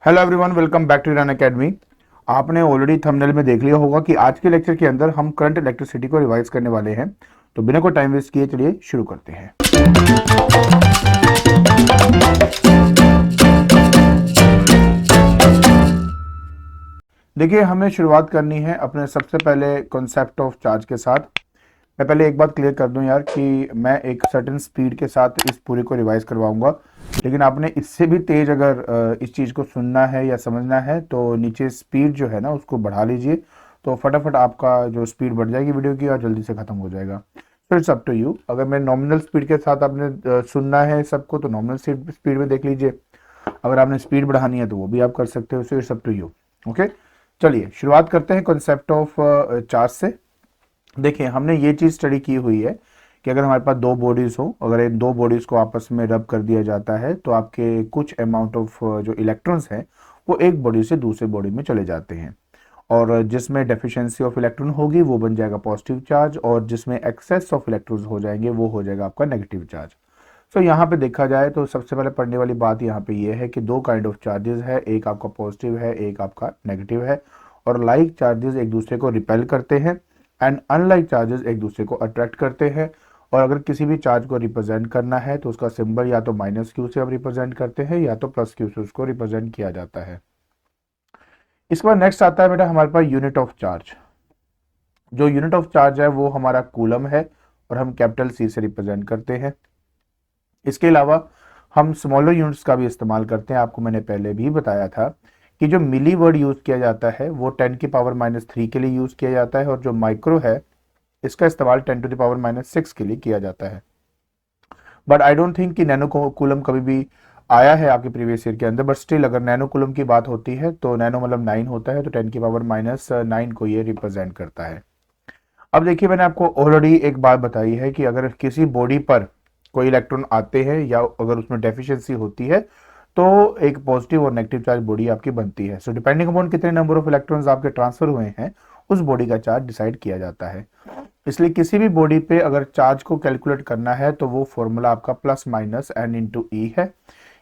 Hello everyone, welcome back to Iran academy. आपने already thumbnail में देख लिया होगा कि आज के लेक्चर के अंदर हम करंट इलेक्ट्रिसिटी को रिवाइज करने वाले हैं। तो बिना कोई टाइम वेस्ट किए चलिए शुरू करते हैं। देखिए, हमें शुरुआत करनी है अपने सबसे पहले कॉन्सेप्ट ऑफ चार्ज के साथ। मैं पहले एक बात क्लियर कर दूं यार कि मैं एक सर्टेन स्पीड के साथ इस पूरे को रिवाइज करवाऊंगा, लेकिन आपने इससे भी तेज अगर इस चीज़ को सुनना है या समझना है तो नीचे स्पीड जो है ना उसको बढ़ा लीजिए, तो फटाफट आपका जो स्पीड बढ़ जाएगी वीडियो की और जल्दी से ख़त्म हो जाएगा। So it's up to you. अगर मैं नॉमिनल स्पीड के साथ आपने सुनना है सबको तो नॉमिनल स्पीड में देख लीजिए, अगर आपने स्पीड बढ़ानी है तो वो भी आप कर सकते हो। So it's up to you. Okay, चलिए शुरुआत करते हैं कॉन्सेप्ट ऑफ चार्ज से। देखिए, हमने ये चीज़ स्टडी की हुई है कि अगर हमारे पास दो बॉडीज़ हो, अगर इन दो बॉडीज़ को आपस में रब कर दिया जाता है तो आपके कुछ अमाउंट ऑफ जो इलेक्ट्रॉन्स हैं वो एक बॉडी से दूसरे बॉडी में चले जाते हैं, और जिसमें डेफिशिएंसी ऑफ इलेक्ट्रॉन होगी वो बन जाएगा पॉजिटिव चार्ज, और जिसमें एक्सेस ऑफ इलेक्ट्रॉन्स हो जाएंगे वो हो जाएगा आपका नेगेटिव चार्ज। सो यहाँ पे देखा जाए तो सबसे पहले पढ़ने वाली बात यहाँ पे ये है कि दो काइंड ऑफ चार्जेस है, एक आपका पॉजिटिव है, एक आपका नेगेटिव है, और लाइक चार्जेस एक दूसरे को रिपेल करते हैं एंड अनलाइक चार्जेस एक दूसरे को अट्रैक्ट करते हैं। और अगर किसी भी चार्ज को रिप्रेजेंट करना है तो उसका सिंबल या तो माइनस क्यू से हम रिप्रेजेंट करते हैं या तो प्लस क्यू से उसको रिप्रेजेंट किया जाता है। इसके बाद नेक्स्ट आता है बेटा हमारे पास यूनिट ऑफ चार्ज। जो यूनिट ऑफ चार्ज है वो हमारा कूलम है और हम कैपिटल सी से रिप्रेजेंट करते हैं। इसके अलावा हम स्मॉलर यूनिट्स का भी इस्तेमाल करते हैं। आपको मैंने पहले भी बताया था कि जो मिली वर्ड यूज किया जाता है वो 10⁻³ के लिए यूज किया जाता है, और जो माइक्रो है इसका इस्तेमाल 10⁻⁶ के लिए किया जाता है। बट आई डोंट थिंक कि नैनो कूलम कभी भी आया है आपके प्रीवियस ईयर के अंदर, बट स्टिल अगर नैनो कूलम की बात होती है तो नैनो मतलब 9 होता है, तो 10⁻⁹ को ये रिप्रेजेंट करता है। अब देखिए, मैंने आपको ऑलरेडी एक बात बताई है कि अगर किसी बॉडी पर कोई इलेक्ट्रॉन आते हैं या अगर उसमें डेफिशिएंसी होती है तो एक पॉजिटिव और नेगेटिव चार्ज बॉडी आपकी बनती है। सो डिपेंडिंग अपॉन कितने नंबर ऑफ इलेक्ट्रॉन्स आपके ट्रांसफर हुए हैं उस बॉडी का चार्ज डिसाइड किया जाता है। इसलिए किसी भी बॉडी पे अगर चार्ज को कैलकुलेट करना है तो वो फॉर्मूला आपका प्लस माइनस n/e है।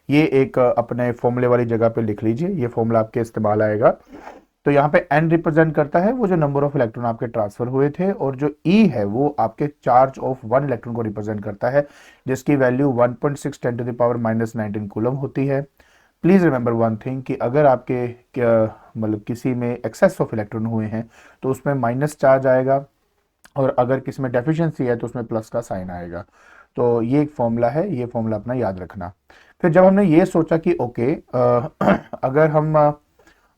ये एक अपने फॉर्मूले वाली जगह पे लिख लीजिए, ये फॉर्मूला आपके इस्तेमाल आएगा। तो यहाँ पे n रिप्रेजेंट करता है वो जो नंबर ऑफ इलेक्ट्रॉन आपके ट्रांसफर हुए थे, और जो e है वो आपके चार्ज ऑफ 1 इलेक्ट्रॉन को रिप्रेजेंट करता है, जिसकी वैल्यू 1.6 10⁻⁻19 कूलम होती है। प्लीज रिमेंबर वन थिंग कि अगर आपके मतलब किसी में एक्सेस ऑफ इलेक्ट्रॉन हुए हैं तो उसमें माइनस चार्ज आएगा, और अगर किसी में डेफिशिएंसी है तो उसमें प्लस का साइन आएगा। तो ये एक फॉर्मूला है, ये फॉर्मूला अपना याद रखना। फिर जब हमने ये सोचा कि ओके, अगर हम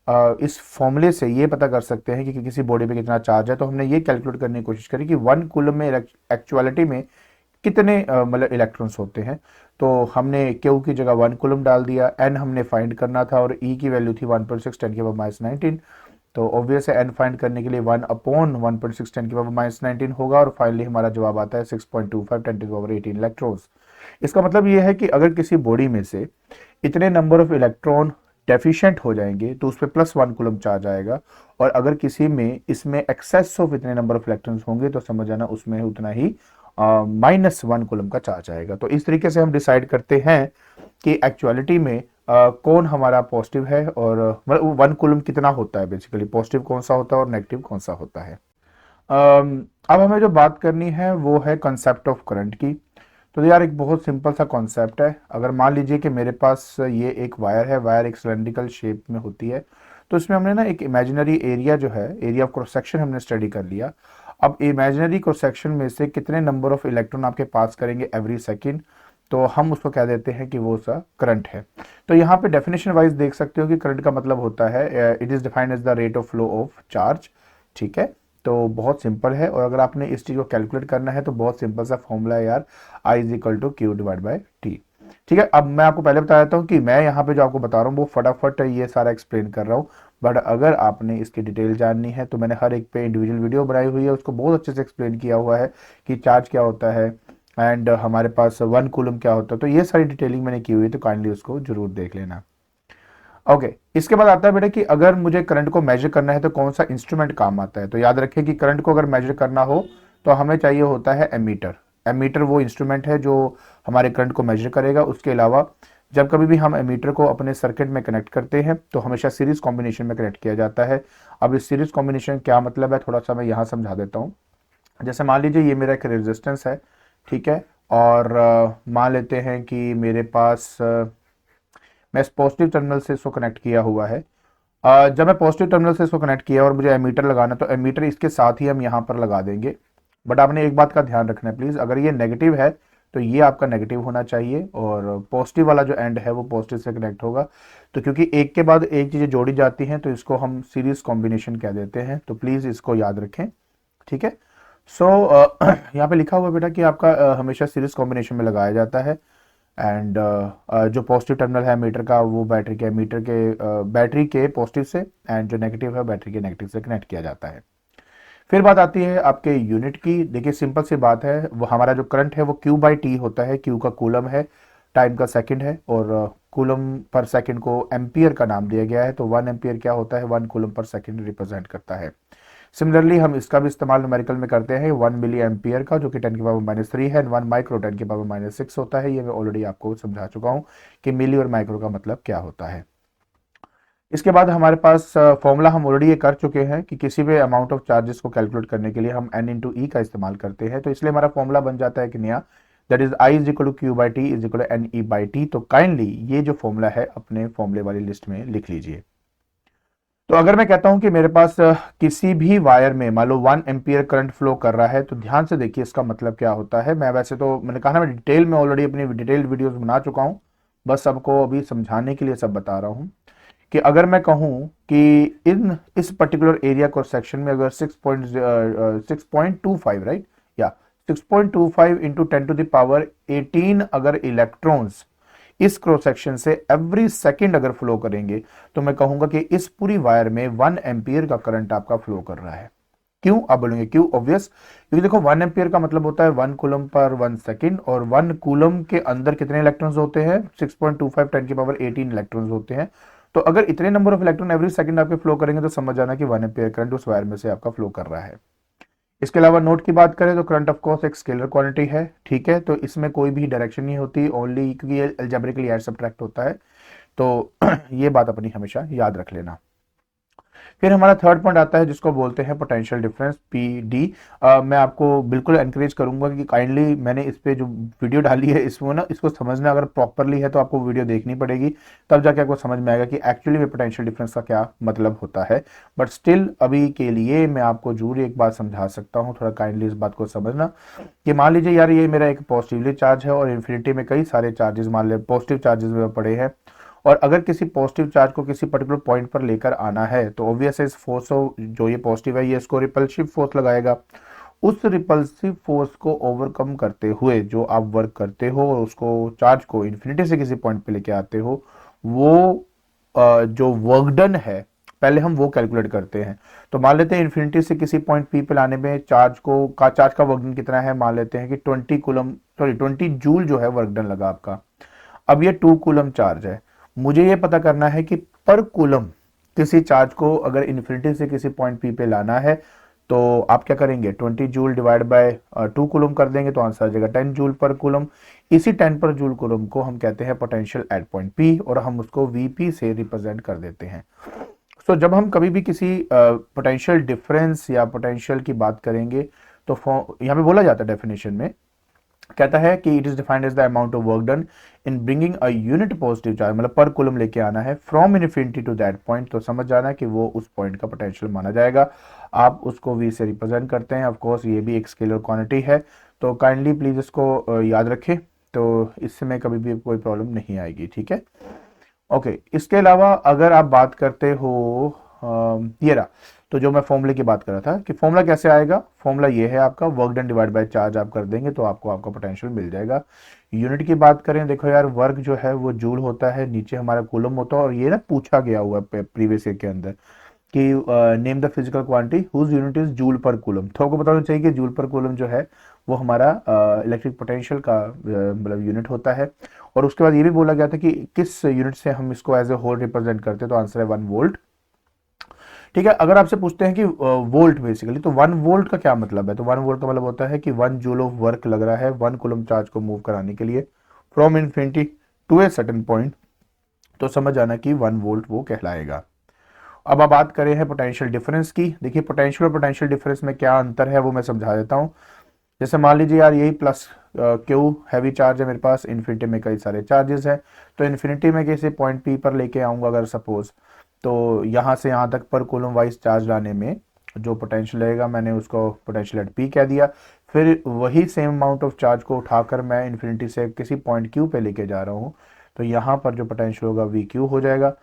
इस फॉर्मूले से ये पता कर सकते हैं कि किसी बॉडी पे कितना चार्ज है, तो हमने ये कैलकुलेट करने की कोशिश करी कि 1 कूलम में एक्चुअलिटी में कितने मतलब इलेक्ट्रॉन्स होते हैं। तो हमने क्यू की जगह 1 कूलम डाल दिया, एन हमने फाइंड करना था और ई की वैल्यू थी 1.6 10⁻⁻19। तो ऑब्वियस है एन फाइंड करने के लिए 1/1.6 10⁻⁻19 होगा, और फाइनली हमारा जवाब आता है 6.25 10⁻18 इलेक्ट्रॉन्स। इसका मतलब ये है कि अगर किसी बॉडी में से इतने नंबर ऑफ इलेक्ट्रॉन डेफिशिएंट हो जाएंगे तो उस पर +1 कूलम चार्ज आएगा, और अगर किसी में इसमें एक्सेस ऑफ इतने नंबर ऑफ इलेक्ट्रॉन्स होंगे तो समझ जाना उसमें उतना ही -1 कूलम का चार्ज आएगा। तो इस तरीके से हम डिसाइड करते हैं कि एक्चुअलिटी में कौन हमारा पॉजिटिव है, और मतलब 1 कूलम कितना होता है, बेसिकली पॉजिटिव कौन सा होता है और नेगेटिव कौन सा होता है। अब हमें जो बात करनी है वो है कंसेप्ट ऑफ करंट की। तो यार एक बहुत सिंपल सा कॉन्सेप्ट है। अगर मान लीजिए कि मेरे पास ये एक वायर है, वायर एक सिलेंड्रिकल शेप में होती है, तो इसमें हमने ना एक इमेजिनरी एरिया जो है, एरिया ऑफ क्रॉस सेक्शन हमने स्टडी कर लिया। अब इमेजिनरी क्रॉस सेक्शन में से कितने नंबर ऑफ इलेक्ट्रॉन आपके पास करेंगे एवरी सेकेंड, तो हम उसको कह देते हैं कि वो सा करंट है। तो यहाँ पे डेफिनेशन वाइज देख सकते हो कि करंट का मतलब होता है it is defined as the rate of flow of charge. ठीक है, तो बहुत सिंपल है, और अगर आपने इस चीज़ को कैलकुलेट करना है तो बहुत सिंपल सा फॉर्मूला है यार, I = Q/T। ठीक है, अब मैं आपको पहले बता देता हूँ कि मैं यहाँ पे जो आपको बता रहा हूँ वो फटाफट ये सारा एक्सप्लेन कर रहा हूँ, बट अगर आपने इसकी डिटेल जाननी है तो मैंने हर एक पे इंडिविजुअल वीडियो बनाई हुई है, उसको बहुत अच्छे से एक्सप्लेन किया हुआ है कि चार्ज क्या होता है एंड हमारे पास 1 कूलम क्या होता है। तो ये सारी डिटेलिंग मैंने की हुई है, तो काइंडली उसको जरूर देख लेना। ओके, इसके बाद आता है बेटा कि अगर मुझे करंट को मेजर करना है तो कौन सा इंस्ट्रूमेंट काम आता है। तो याद रखें कि करंट को अगर मेजर करना हो तो हमें चाहिए होता है एमीटर। एमीटर वो इंस्ट्रूमेंट है जो हमारे करंट को मेजर करेगा। उसके अलावा जब कभी भी हम एमीटर को अपने सर्किट में कनेक्ट करते हैं तो हमेशा सीरीज कॉम्बिनेशन में कनेक्ट किया जाता है। अब इस सीरीज कॉम्बिनेशन क्या मतलब है थोड़ा सा मैं यहाँ समझा देता हूँ। जैसे मान लीजिए ये मेरा एक रेजिस्टेंस है, ठीक है, और मान लेते हैं कि मेरे पास मैं इस पॉजिटिव टर्मिनल से इसको कनेक्ट किया हुआ है। जब मैं पॉजिटिव टर्मिनल से इसको कनेक्ट किया और मुझे एमीटर लगाना, तो एमीटर इसके साथ ही हम यहाँ पर लगा देंगे। बट आपने एक बात का ध्यान रखना है प्लीज़, अगर ये नेगेटिव है तो ये आपका नेगेटिव होना चाहिए और पॉजिटिव वाला जो एंड है वो पॉजिटिव से कनेक्ट होगा। तो क्योंकि एक के बाद एक चीज़ें जोड़ी जाती हैं तो इसको हम सीरीज कॉम्बिनेशन कह देते हैं, तो प्लीज़ इसको याद रखें, ठीक है। सो यहाँ पे लिखा हुआ है बेटा कि आपका हमेशा सीरीज कॉम्बिनेशन में लगाया जाता है। एंड जो पॉजिटिव टर्मिनल है मीटर का वो बैटरी के मीटर के बैटरी के पॉजिटिव से, एंड जो नेगेटिव है बैटरी के नेगेटिव से कनेक्ट किया जाता है। फिर बात आती है आपके यूनिट की। देखिए सिंपल सी बात है, वो हमारा जो करंट है वो Q बाई टी होता है। Q का कूलम है, टाइम का सेकंड है, और कूलम पर सेकंड को एम्पियर का नाम दिया गया है। तो 1 एम्पियर क्या होता है, 1 कूलम पर सेकंड रिप्रेजेंट करता है। सिमिलरली हम इसका भी इस्तेमाल न्यूमेरिकल में करते हैं 1 मिली एम्पियर का, जो कि 10 की पावर -3 है, 1 माइक्रो 10 की पावर -6 होता है। ये मैं ऑलरेडी आपको समझा चुका हूँ कि मिली और माइक्रो का मतलब क्या होता है। इसके बाद हमारे पास फॉर्मूला हम ऑलरेडी ये कर चुके हैं कि किसी भी अमाउंट ऑफ चार्जेस को कैलकुलेट करने के लिए हम n इंटू ई का इस्तेमाल करते हैं। तो इसलिए हमारा फॉर्मूला बन जाता है कि नया, that is I is equal to q by t is equal to n e by t. तो काइंडली ये जो फॉर्मूला है अपने फॉर्मूले वाली लिस्ट में लिख लीजिए। तो अगर मैं कहता हूं कि मेरे पास किसी भी वायर में मान लो 1 एम्पियर करंट फ्लो कर रहा है, तो ध्यान से देखिए इसका मतलब क्या होता है। मैं वैसे तो मैंने कहा ना, मैं डिटेल में ऑलरेडी अपनी डिटेल्ड वीडियोस बना चुका हूं, बस सबको अभी समझाने के लिए सब बता रहा हूं कि अगर मैं कहूं कि इस पर्टिकुलर एरिया क्रॉस सेक्शन में अगर 6.25 राइट, या 6.25 इंटू 10 टू द पावर 18 अगर इलेक्ट्रॉन्स इस क्रॉस सेक्शन से एवरी सेकंड अगर फ्लो करेंगे, तो मैं कहूंगा कि इस पूरी वायर में 1 एम्पियर का करंट आपका फ्लो कर रहा है। क्यों आप बोलेंगे, क्यों? ऑब्वियस, क्योंकि देखो 1 एम्पियर का मतलब होता है 1 कूलम पर 1 सेकंड, और 1 कूलम के अंदर कितने इलेक्ट्रॉन्स होते हैं, 6.25 10 की पावर 18 इलेक्ट्रॉन्स होते हैं। तो अगर इतने number of electron every second आपके फ्लो करेंगे तो समझ जाना कि 1 एम्पियर करंट उस वायर में से आपका फ्लो कर रहा है। इसके अलावा नोट की बात करें तो करंट ऑफ कोर्स एक स्केलर क्वांटिटी है, ठीक है। तो इसमें कोई भी डायरेक्शन नहीं होती, ओनली क्योंकि ये अलजेब्रिकली ऐड सब्ट्रैक्ट होता है। तो ये बात अपनी हमेशा याद रख लेना। फिर हमारा थर्ड पॉइंट आता है जिसको बोलते हैं पोटेंशियल डिफरेंस PD। मैं आपको बिल्कुल एनकरेज करूंगा कि काइंडली मैंने इस पे जो वीडियो डाली है इसमें ना, इसको समझना अगर प्रॉपरली है तो आपको वीडियो देखनी पड़ेगी, तब जाके आपको समझ में आएगा कि एक्चुअली में पोटेंशियल डिफरेंस का क्या मतलब होता है। बट स्टिल अभी के लिए मैं आपको जरूर एक बात समझा सकता हूँ, थोड़ा काइंडली इस बात को समझना कि मान लीजिए यार ये मेरा एक पॉजिटिवली चार्ज है और इन्फिनिटी में कई सारे चार्जेस मान ले पॉजिटिव चार्जेस में पड़े हैं, और अगर किसी पॉजिटिव चार्ज को किसी पर्टिकुलर पॉइंट पर लेकर आना है तो ऑब्वियस है इस फोर्स जो ये पॉजिटिव है ये इसको रिपल्सिव फोर्स लगाएगा। उस रिपल्सिव फोर्स को ओवरकम करते हुए जो आप वर्क करते हो और उसको चार्ज को इन्फिनिटी से किसी पॉइंट पे लेके आते हो, वो जो वर्क डन है पहले हम वो कैलकुलेट करते हैं। तो मान लेते हैं इन्फिनिटी से किसी पॉइंट P पे लाने में चार्ज का वर्क डन कितना है, मान लेते हैं कि 20 जूल जो है वर्क डन लगा आपका। अब ये 2 कूलम चार्ज है, मुझे ये पता करना है कि पर कूलम किसी चार्ज को अगर इन्फिनिटी से किसी पॉइंट P पे लाना है तो आप क्या करेंगे, 20 जूल डिवाइड बाय 2 कूलम कर देंगे तो आंसर आ जाएगा 10 जूल पर कूलम। इसी 10 पर जूल कूलम को हम कहते हैं पोटेंशियल एट पॉइंट P, और हम उसको VP से रिप्रेजेंट कर देते हैं। सो जब हम कभी भी किसी पोटेंशियल डिफरेंस या पोटेंशियल की बात करेंगे तो यहाँ पे बोला जाता है डेफिनेशन में, कहता है कि it is defined as the amount of work done in bringing a unit positive charge, मतलब पर कूलम लेके आना है from infinity to that point. तो समझ जाना कि वो उस पॉइंट का पोटेंशियल माना जाएगा। आप उसको V से रिप्रेजेंट करते हैं। ऑफ कोर्स ये भी एक स्केलर क्वांटिटी है, तो काइंडली प्लीज इसको याद रखें, तो इससे में कभी भी कोई प्रॉब्लम नहीं आएगी, ठीक है। ओके, इसके अलावा अगर आप बात करते हो ये रहा, तो जो मैं फॉर्मूले की बात कर रहा था कि फॉर्मूला कैसे आएगा, फॉर्मूला ये है आपका work done divide by charge आप कर देंगे तो आपको आपका पोटेंशियल मिल जाएगा। यूनिट की बात करें, देखो यार वर्क जो है वो जूल होता है, नीचे हमारा कूलम होता है, और ये ना पूछा गया हुआ है प्रीवियस ईयर के अंदर कि name the physical quantity whose unit is joule per coulomb. तो आपको बताना चाहिए कि जूल पर कूलम जो है वो हमारा इलेक्ट्रिक पोटेंशियल का मतलब यूनिट होता है। और उसके बाद ये भी बोला गया था कि किस यूनिट से हम इसको एज ए होल रिप्रेजेंट करते हैं, तो आंसर है 1 वोल्ट, ठीक है। अगर आपसे पूछते हैं कि वोल्ट बेसिकली, तो 1 वोल्ट का क्या मतलब है, तो 1 वोल्ट का मतलब होता है कि 1 जूल ऑफ वर्क लग रहा है 1 कूलम चार्ज को मूव कराने के लिए from infinity to a certain point, तो समझ आना कि 1 वोल्ट वो कहलाएगा। अब आप बात करें हैं पोटेंशियल डिफरेंस की। देखिए पोटेंशियल और पोटेंशियल डिफरेंस में क्या अंतर है वो मैं समझा देता हूँ। जैसे मान लीजिए यार यही प्लस क्यू हैवी चार्ज है मेरे पास, इन्फिनिटी में कई सारे चार्जेस हैं, तो इन्फिनिटी में किसी पॉइंट पी पर लेके आऊंगा अगर सपोज, तो यहाँ से यहाँ तक पर कूलम वाइज चार्ज लाने में जो पोटेंशियल लगेगा मैंने उसको पोटेंशियल एट पी कह दिया। फिर वही सेम अमाउंट ऑफ चार्ज को उठाकर मैं इन्फिनिटी से किसी पॉइंट क्यू पे लेके जा रहा हूँ, तो यहाँ पर जो पोटेंशियल होगा वी क्यू हो जाएगा।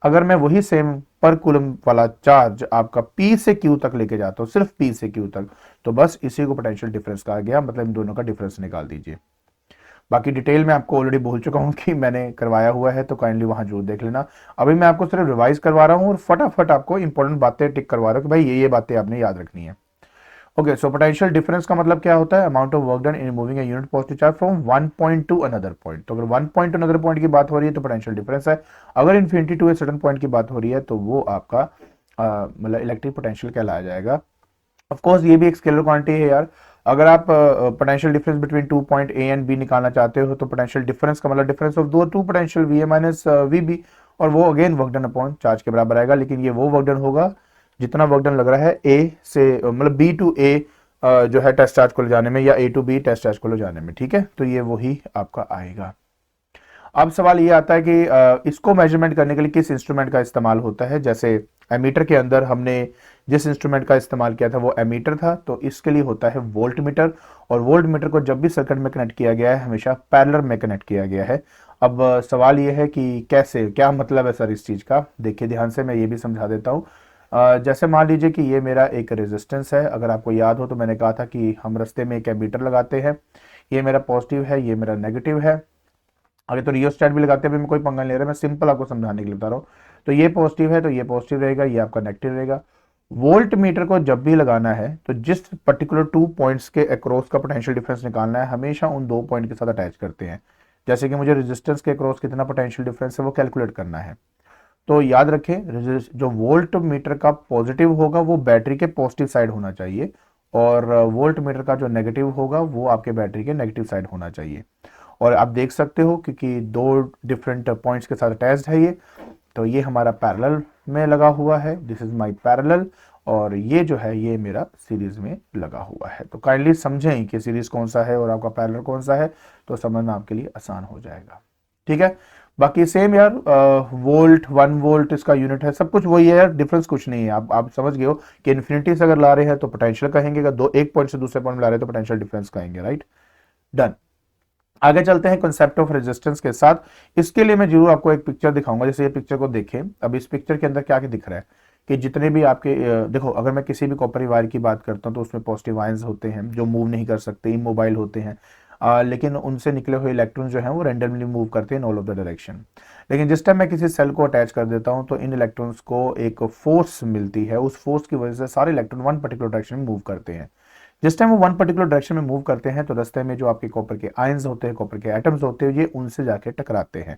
अगर मैं वही सेम पर कूलम वाला चार्ज आपका पी से क्यू तक लेके जाता हूँ, सिर्फ पी से क्यू तक, तो बस इसी को पोटेंशियल डिफरेंस कहा गया, मतलब इन दोनों का डिफरेंस निकाल दीजिए। बाकी डिटेल में आपको ऑलरेडी बोल चुका हूं कि मैंने करवाया हुआ है, तो काइंडली वहां जरूर देख लेना। अभी मैं आपको सिर्फ रिवाइज करवा रहा हूं और फटाफट आपको इंपॉर्टेंट बातें टिक करवा रहा हूं कि भाई ये बातें आपने याद रखनी है। ओके, सो पोटेंशियल डिफरेंस का मतलब क्या होता है? Amount of work done in moving a unit positive charge from one point two another point. तो अगर one point two another point की बात हो रही है तो पोटेंशियल डिफरेंस है। अगर infinity to a certain point की बात हो रही है तो वो आपका मतलब इलेक्ट्रिक पोटेंशियल कहलाया जाएगा। ऑफ कोर्स ये भी एक स्केलर क्वांटिटी है यार। अगर आप potential difference between two point a and b निकालना चाहते हो तो पोटेंशियल डिफरेंस का मतलब डिफरेंस ऑफ दो two potential v a minus v b, और वो again work done upon charge के बराबर आएगा। लेकिन ये वो वर्क डन होगा जितना वर्क डन लग रहा है ए से मतलब बी टू ए जो है टेस्ट चार्ज को ले जाने में, या ए टू बी टेस्ट चार्ज को ले जाने में, ठीक है। तो ये वही आपका आएगा। अब सवाल ये आता है कि इसको मेजरमेंट करने के लिए किस इंस्ट्रूमेंट का इस्तेमाल होता है। जैसे एमीटर के अंदर हमने जिस इंस्ट्रूमेंट का इस्तेमाल किया था वो एमीटर था, तो इसके लिए होता है वोल्ट मीटर। और वोल्ट मीटर को जब भी सर्किट में कनेक्ट किया गया है हमेशा पैरेलल में कनेक्ट किया गया है। अब सवाल ये है कि कैसे, क्या मतलब है सर इस चीज का। देखिए ध्यान से, मैं ये भी समझा देता हूँ। जैसे मान लीजिए कि ये मेरा एक रेजिस्टेंस है। अगर आपको याद हो तो मैंने कहा था कि हम रास्ते में एक एमीटर लगाते हैं। ये मेरा पॉजिटिव है, ये मेरा नेगेटिव है। आगे तो रियोस्टेट भी लगाते हैं, मैं कोई पंगा नहीं ले रहा, मैं सिंपल आपको समझाने के लिए बता रहा हूँ। तो ये पॉजिटिव है तो ये पॉजिटिव रहेगा, ये आपका नेगेटिव रहेगा। वोल्ट मीटर को जब भी लगाना है तो जिस पर्टिकुलर टू पॉइंट्स के अक्रॉस का पोटेंशियल डिफरेंस निकालना है हमेशा उन दो पॉइंट के साथ अटैच करते हैं। जैसे कि मुझे रेजिस्टेंस के अक्रॉस कितना पोटेंशियल डिफरेंस है वो कैलकुलेट करना है, तो याद रखें जो वोल्ट मीटर का पॉजिटिव होगा वो बैटरी के पॉजिटिव साइड होना चाहिए, और वोल्ट मीटर का जो नेगेटिव होगा वो आपके बैटरी के नेगेटिव साइड होना चाहिए। और आप देख सकते हो क्योंकि दो डिफरेंट पॉइंट्स के साथ अटैच्ड है ये, तो ये हमारा पैरेलल में लगा हुआ है, दिस इज माय पैरेलल, और ये जो है ये मेरा सीरीज में लगा हुआ है। तो काइंडली समझें कि सीरीज कौन सा है और आपका पैरेलल कौन सा है, तो समझना आपके लिए आसान हो जाएगा, ठीक है। बाकी सेम यार, वोल्ट 1 वोल्ट इसका यूनिट है, सब कुछ वही है यार, डिफरेंस कुछ नहीं है। आप समझ गए हो कि इन्फिनिटी से अगर ला रहे हैं तो पोटेंशियल कहेंगे, अगर दो एक पॉइंट से दूसरे पॉइंट में ला रहे हैं तो पोटेंशियल डिफरेंस कहेंगे, राइट। डन। आगे चलते हैं कॉन्सेप्ट ऑफ रेजिस्टेंस के साथ। इसके लिए मैं जरूर आपको एक पिक्चर दिखाऊंगा। जैसे ये पिक्चर को देखें, अब इस पिक्चर के अंदर क्या क्या दिख रहा है कि जितने भी आपके देखो, अगर मैं किसी भी कॉपर वायर की बात करता हूं तो उसमें पॉजिटिव आयंस होते हैं जो मूव नहीं कर सकते, इमोबाइल होते हैं, लेकिन उनसे निकले हुए इलेक्ट्रॉन जो है वो रैंडमली मूव करते हैं in all of the direction. लेकिन जिस टाइम मैं किसी सेल को अटैच कर देता हूं तो इन इलेक्ट्रॉन्स को एक फोर्स मिलती है, उस फोर्स की वजह से सारे इलेक्ट्रॉन वन पर्टिकुलर डायरेक्शन में मूव करते हैं। जिस टाइम वो वन पर्टिकुलर डायरेक्शन में मूव करते हैं तो रास्ते में जो आपके कॉपर के आयंस होते हैं, कॉपर के एटम्स होते हैं, ये उनसे जाके टकराते हैं।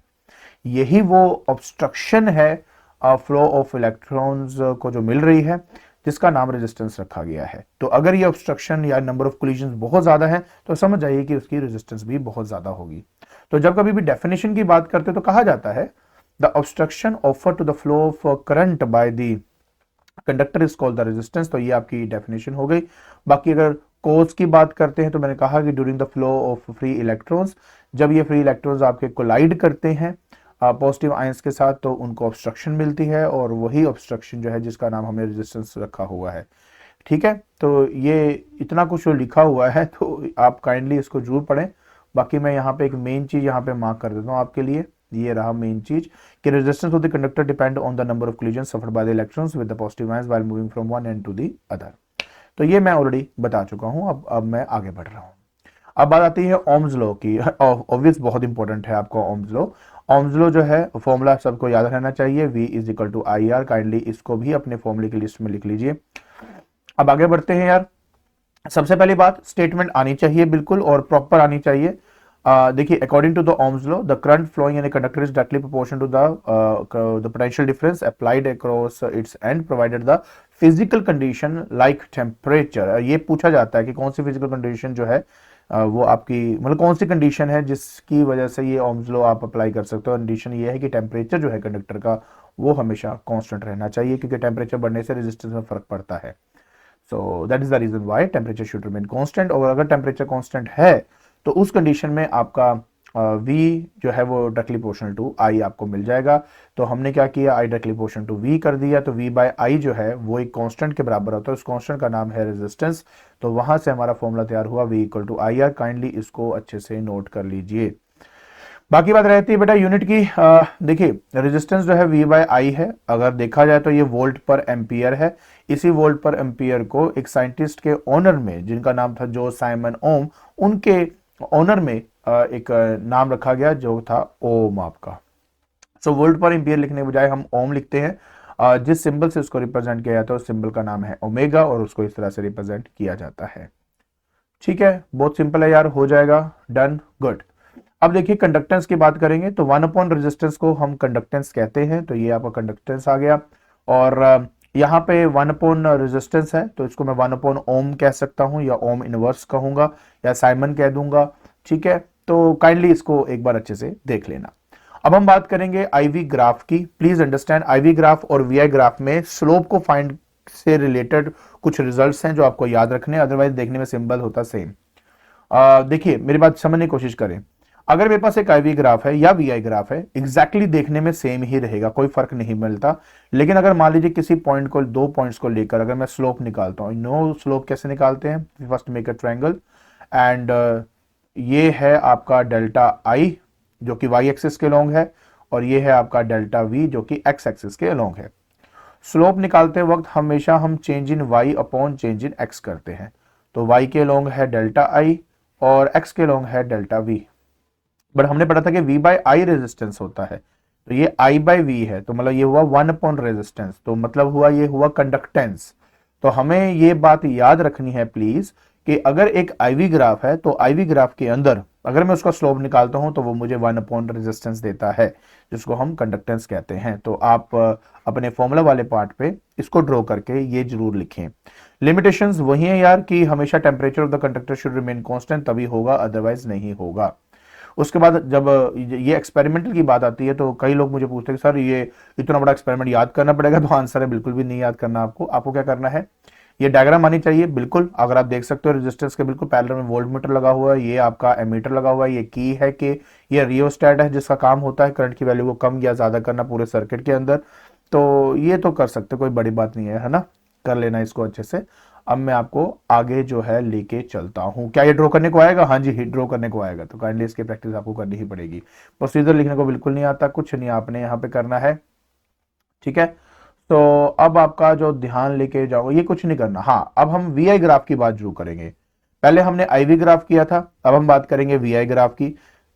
यही वो ऑब्स्ट्रक्शन है फ्लो ऑफ इलेक्ट्रॉन्स को जो मिल रही है, जिसका नाम रेजिस्टेंस रखा गया है। तो अगर ये ऑब्स्ट्रक्शन या नंबर ऑफ कोलिजन्स बहुत ज्यादा है तो समझ जाइए कि उसकी रेजिस्टेंस भी बहुत ज्यादा होगी। तो जब कभी भी डेफिनेशन की बात करते तो कहा जाता है the obstruction offer to the flow of current by the conductor is called the resistance. तो ये आपकी डेफिनेशन हो गई। बाकी अगर कोज की बात करते हैं तो मैंने कहा कि during the flow of free electrons, जब ये फ्री इलेक्ट्रॉन्स आपके कोलाइड करते हैं पॉजिटिव आयंस के साथ तो उनको ऑब्स्ट्रक्शन मिलती है, और वही ऑब्स्ट्रक्शन जो है जिसका नाम हमने रेजिस्टेंस रखा हुआ है, ठीक है। तो ये इतना कुछ जो लिखा हुआ है तो आप काइंडली इसको जरूर पढ़ें। बाकी मैं यहाँ पे एक मेन चीज यहाँ पे मार्क कर देता हूँ आपके लिए, ये रहा मेन चीज कि resistance of the conductor depend on the number of collisions suffered by the electrons with the positive ions while moving from one end to the other. तो ये मैं ऑलरेडी बता चुका हूँ। अब मैं आगे बढ़ रहा हूँ। अब बात आती है ओम्स लॉ की। ऑब्वियस बहुत इंपॉर्टेंट है आपका ओम्स लॉ। ओम्स लॉ जो है फॉर्मूला सबको याद रहना चाहिए, V is equal to I R. Kindly इसको भी अपने फॉर्मूले की लिस्ट में लिख लीजिए। अब आगे बढ़ते हैं यार। सबसे पहली बात, स्टेटमेंट आनी चाहिए बिल्कुल और प्रॉपर आनी चाहिए। देखिए, according to the Ohm's law the current flowing in a conductor is directly proportional to the potential difference applied across its end provided the physical condition like temperature. ये पूछा जाता है कि कौन सी फिजिकल कंडीशन जो है वो आपकी मतलब कौन सी कंडीशन है जिसकी वजह से ये ओम्स लॉ आप अप्लाई कर सकते हो। कंडीशन ये है कि टेम्परेचर जो है कंडक्टर का वो हमेशा कांस्टेंट रहना चाहिए, क्योंकि टेम्परेचर बढ़ने से रेजिस्टेंस में फर्क पड़ता है। So that is the reason why temperature should remain constant. और अगर टेम्परेचर कांस्टेंट है तो उस कंडीशन में आपका V जो है वो डायरेक्टली प्रोपोर्शनल टू I आपको मिल जाएगा। तो हमने क्या किया, I directly proportional to V कर दिया। तो V बाय I जो है वो एक कांस्टेंट के बराबर होता है, उस कांस्टेंट का नाम है रेजिस्टेंस। तो वहां से हमारा फॉर्मूला तैयार हुआ V equal to IR। Kindly इसको अच्छे से नोट कर लीजिए। बाकी बात रहती है बेटा यूनिट की। देखिए रेजिस्टेंस जो है V बाय I है, अगर देखा जाए तो ये वोल्ट पर एम्पियर है। इसी वोल्ट पर एम्पियर को एक साइंटिस्ट के ऑनर में, जिनका नाम था जो साइमन ओम, उनके ऑनर में एक नाम रखा गया जो था ओम आपका। सो वोल्ट पर एम्पियर लिखने के बजाय हम ओम लिखते हैं। जिस सिंबल से उसको रिप्रेजेंट किया जाता है उस सिंबल का नाम है ओमेगा, और उसको इस तरह से रिप्रेजेंट किया जाता है। ठीक है, बहुत सिंपल है यार, हो जाएगा, डन, गुड। अब देखिए कंडक्टेंस की बात करेंगे तो 1 अपॉन रेजिस्टेंस को हम कंडक्टेंस कहते हैं। तो ये आपका कंडक्टेंस आ गया। और यहाँ पे 1 अपॉन रेजिस्टेंस है तो इसको मैं 1 अपॉन ओम कह सकता हूँ, या ओम इनवर्स कहूंगा, या साइमन कह दूंगा। ठीक है, तो काइंडली इसको एक बार अच्छे से देख लेना। अब हम बात करेंगे आईवी ग्राफ की। प्लीज अंडरस्टैंड, आईवी ग्राफ और वीआई ग्राफ में स्लोप को फाइंड से रिलेटेड कुछ रिजल्ट्स हैं जो आपको याद रखने, अदरवाइज देखने में सिंबल होता सेम। देखिए मेरी बात समझने की कोशिश करें। अगर मेरे पास एक आईवी ग्राफ है या वीआई ग्राफ है, एग्जैक्टली देखने में सेम ही रहेगा, कोई फर्क नहीं मिलता। लेकिन अगर मान लीजिए किसी पॉइंट को, दो पॉइंट्स को लेकर अगर मैं स्लोप निकालता हूं, नो स्लोप कैसे निकालते हैं, first make a triangle and ये है आपका डेल्टा आई जो कि वाई एक्सिस के अलोंग है, और ये है आपका डेल्टा वी जो कि एक्स एक्सिस के अलोंग है। स्लोप निकालते वक्त हमेशा हम change in Y upon change in X करते हैं। तो वाई के अलोंग है डेल्टा आई और एक्स के अलोंग है डेल्टा वी। बट हमने पढ़ा था कि v बाई आई रेजिस्टेंस होता है, तो ये I बाई वी है, तो मतलब ये हुआ 1 अपॉन रेजिस्टेंस, तो मतलब हुआ ये हुआ कंडक्टेंस। तो हमें ये बात याद रखनी है प्लीज कि अगर एक आईवी ग्राफ है तो आईवी ग्राफ के अंदर अगर मैं उसका स्लोप निकालता हूं तो वो मुझे 1 अपॉन रेजिस्टेंस देता है, जिसको हम कंडक्टेंस कहते हैं। तो आप अपने फॉर्मूला वाले पार्ट पे इसको ड्रॉ करके ये जरूर लिखें। लिमिटेशंस वही है यार कि हमेशा temperature of the conductor should remain constant, तभी होगा, अदरवाइज नहीं होगा। उसके बाद जब ये एक्सपेरिमेंटल की बात आती है तो कई लोग मुझे पूछते हैं कि सर ये इतना बड़ा एक्सपेरिमेंट याद करना पड़ेगा, तो आंसर है बिल्कुल भी नहीं याद करना। आपको क्या करना है, ये डायग्राम आनी चाहिए बिल्कुल। अगर आप देख सकते हो रेजिस्टेंस के बिल्कुल पैरेलल में वोल्ट मीटर लगा हुआ है, ये आपका एमीटर लगा हुआ है, ये की है कि ये रियोस्टेट है जिसका काम होता है करंट की वैल्यू को कम या ज्यादा करना पूरे सर्किट के अंदर। तो ये तो कर सकते, कोई बड़ी बात नहीं है ना, कर लेना इसको अच्छे से। अब मैं आपको आगे जो है लेके चलता हूं। क्या ये ड्रॉ करने को आएगा? हाँ जी, ड्रॉ करने को आएगा, तो काइंडली इसकी प्रैक्टिस आपको करनी ही पड़ेगी। प्रोसीजर लिखने को बिल्कुल नहीं आता, कुछ नहीं आपने यहाँ पे करना है। ठीक है, तो अब आपका जो ध्यान लेके जाओ, ये कुछ नहीं करना। हाँ, अब हम वीआई ग्राफ की बात जरूर करेंगे। पहले हमने आईवी ग्राफ किया था, अब हम बात करेंगे वीआई ग्राफ की।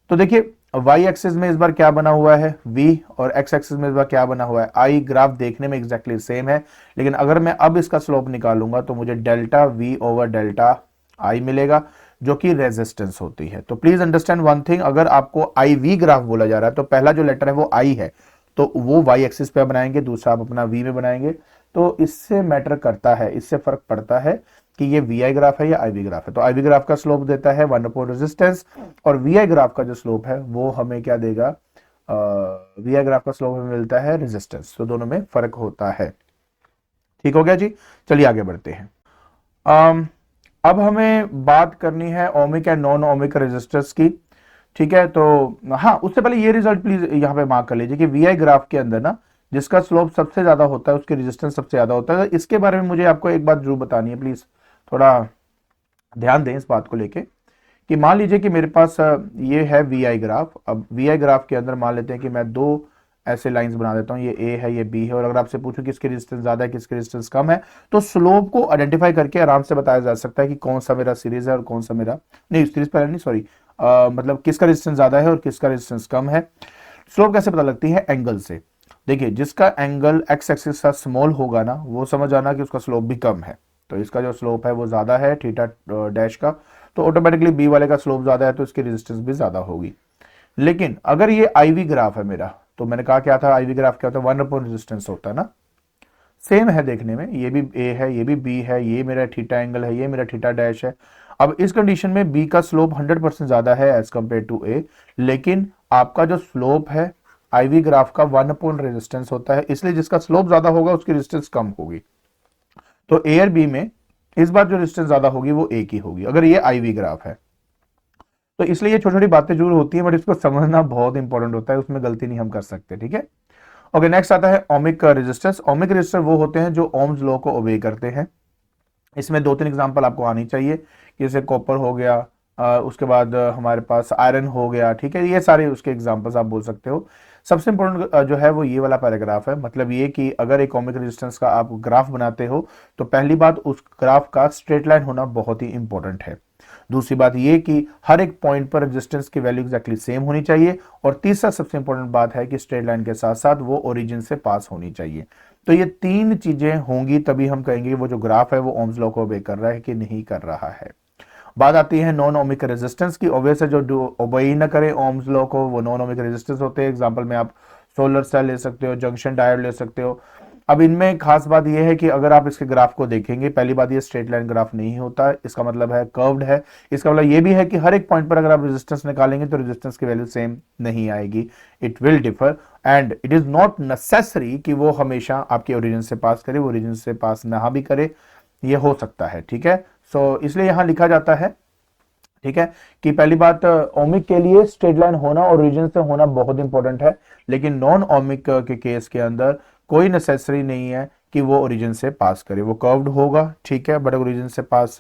तो देखिए वाई एक्सिस में इस बार क्या बना हुआ है v, और एक्स एक्सिस में इस बार क्या बना हुआ है i। ग्राफ देखने में एग्जैक्टली सेम है, लेकिन अगर मैं अब इसका स्लोप निकालूंगा तो मुझे delta v over delta i मिलेगा, जो कि रेजिस्टेंस होती है। तो प्लीज अंडरस्टैंड वन थिंग, अगर आपको आई वी ग्राफ बोला जा रहा है तो पहला जो लेटर है वो i है, तो वो वाई एक्सिस पे बनाएंगे, दूसरा आप अपना v में बनाएंगे। तो इससे मैटर करता है, इससे फर्क पड़ता है कि ये वी ग्राफ है या आईवी ग्राफ है। तो आईवी ग्राफ का स्लोप देता है 1 अपॉन रेजिस्टेंस, और वी ग्राफ का जो स्लोप है वो हमें क्या देगा, वी ग्राफ का स्लोप हमें मिलता है रेजिस्टेंस। तो दोनों में फर्क होता है। ठीक हो गया जी, चलिए आगे बढ़ते हैं। अब हमें बात करनी है ohmic and non ohmic resistors की। ठीक है, तो हाँ, उससे पहले ये रिजल्ट प्लीज यहाँ पे मार्क कर लीजिए कि वी ग्राफ के अंदर ना जिसका स्लोप सबसे ज्यादा होता है उसकी रेजिस्टेंस सबसे ज्यादा होता है। इसके बारे में मुझे आपको एक बात जरूर बतानी है, प्लीज थोड़ा ध्यान दें इस बात को लेके कि मान लीजिए कि मेरे पास ये है वी ग्राफ। अब वी ग्राफ के अंदर मान लेते हैं कि मैं दो ऐसे लाइंस बना देता हूं, ये ए है ये बी है, और अगर आपसे पूछूं किसकी रेजिस्टेंस ज्यादा है किसकी रेजिस्टेंस कम है, तो स्लोप को आइडेंटिफाई करके आराम से बताया जा सकता है कि कौन सा मेरा सीरीज है और कौन सा मेरा नहीं, सीरीज पहले नहीं, सॉरी, मतलब किसका रेजिस्टेंस ज्यादा है और किसका रेजिस्टेंस कम है। स्लोप कैसे पता लगती है? एंगल से। देखिए जिसका एंगल एक्स एक्सिस का स्मॉल होगा ना, वो समझ आना कि उसका स्लोप भी कम है। तो इसका जो स्लोप है वो ज्यादा है थीटा डैश का, तो ऑटोमेटिकली बी वाले का स्लोप ज्यादा है तो इसकी रेजिस्टेंस भी ज्यादा होगी। लेकिन अगर ये आईवी ग्राफ है मेरा, तो मैंने कहा क्या था, आईवी ग्राफ क्या होता है, 1 अपॉन रेजिस्टेंस होता है ना, सेम है देखने में, ये भी ए है ये भी बी है, ये मेरा थीटा एंगल है ये मेरा थीटा डैश है। अब इस कंडीशन में बी का स्लोप 100% ज्यादा है एज कंपेयर टू ए, लेकिन आपका जो स्लोप है आईवी ग्राफ का 1 अपॉन रेजिस्टेंस होता है, इसलिए जिसका स्लोप ज्यादा होगा उसकी रेजिस्टेंस कम होगी। तो ए और बी में इस बार जो रेजिस्टेंस ज्यादा होगी वो ए की होगी, अगर ये आईवी ग्राफ है। तो इसलिए ये छोटी छोटी बातें जरूर होती है, बट इसको समझना बहुत इंपॉर्टेंट होता है, उसमें गलती नहीं हम कर सकते, ठीक है। ओके, नेक्स्ट आता है ओमिक रेजिस्टेंस। ओमिक रेजिस्टर वो होते हैं जो ओम्स लॉ को ओबे करते हैं। इसमें 2-3 एग्जांपल आपको आनी चाहिए, जैसे कॉपर हो गया, उसके बाद हमारे पास आयरन हो गया, ठीक है, ये सारे उसके एग्जांपल्स आप बोल सकते हो। सबसे इंपॉर्टेंट जो है वो ये वाला पैराग्राफ है, मतलब ये कि अगर एक ओमिक रेजिस्टेंस का आप ग्राफ बनाते हो तो पहली बात उस ग्राफ का स्ट्रेट लाइन होना बहुत ही इंपॉर्टेंट है। दूसरी बात ये कि हर एक पॉइंट पर रेजिस्टेंस की वैल्यू एक्जैक्टली सेम होनी चाहिए, और तीसरा सबसे इंपॉर्टेंट बात है कि स्ट्रेट लाइन के साथ साथ वो ओरिजिन से पास होनी चाहिए। तो ये 3 चीजें होंगी तभी हम कहेंगे वो जो ग्राफ है वो ओम्स लॉ को ओबे कर रहा है कि नहीं कर रहा है। बात आती है नॉन ओमिक रेजिस्टेंस की। ऑब्वियस है जो ओबे ना करे ओम्स लॉ को वो नॉन ओमिक रेजिस्टेंस होते हैं। एग्जांपल में आप सोलर सेल ले सकते हो, जंक्शन डायोड ले सकते हो। अब इनमें खास बात यह है कि अगर आप इसके ग्राफ को देखेंगे, पहली बात ये स्ट्रेट लाइन ग्राफ नहीं होता, इसका मतलब है कर्व्ड है। इसका मतलब ये भी है कि हर एक पॉइंट पर अगर आप रेजिस्टेंस निकालेंगे तो रेजिस्टेंस की वैल्यू सेम नहीं आएगी, it will differ, and it is not necessary कि वो हमेशा आपके ओरिजिन से पास करे, वो ओरिजिन से पास ना भी करे, ये हो सकता है, ठीक है। सो इसलिए यहां लिखा जाता है, ठीक है, कि पहली बात ओमिक के लिए स्ट्रेट लाइन होना और रीजन से होना बहुत इंपॉर्टेंट है, लेकिन नॉन ओमिक के केस के अंदर कोई नेसेसरी नहीं है कि वो ओरिजिन से पास करे, वो कर्व्ड होगा, ठीक है, बट ओरिजिन से पास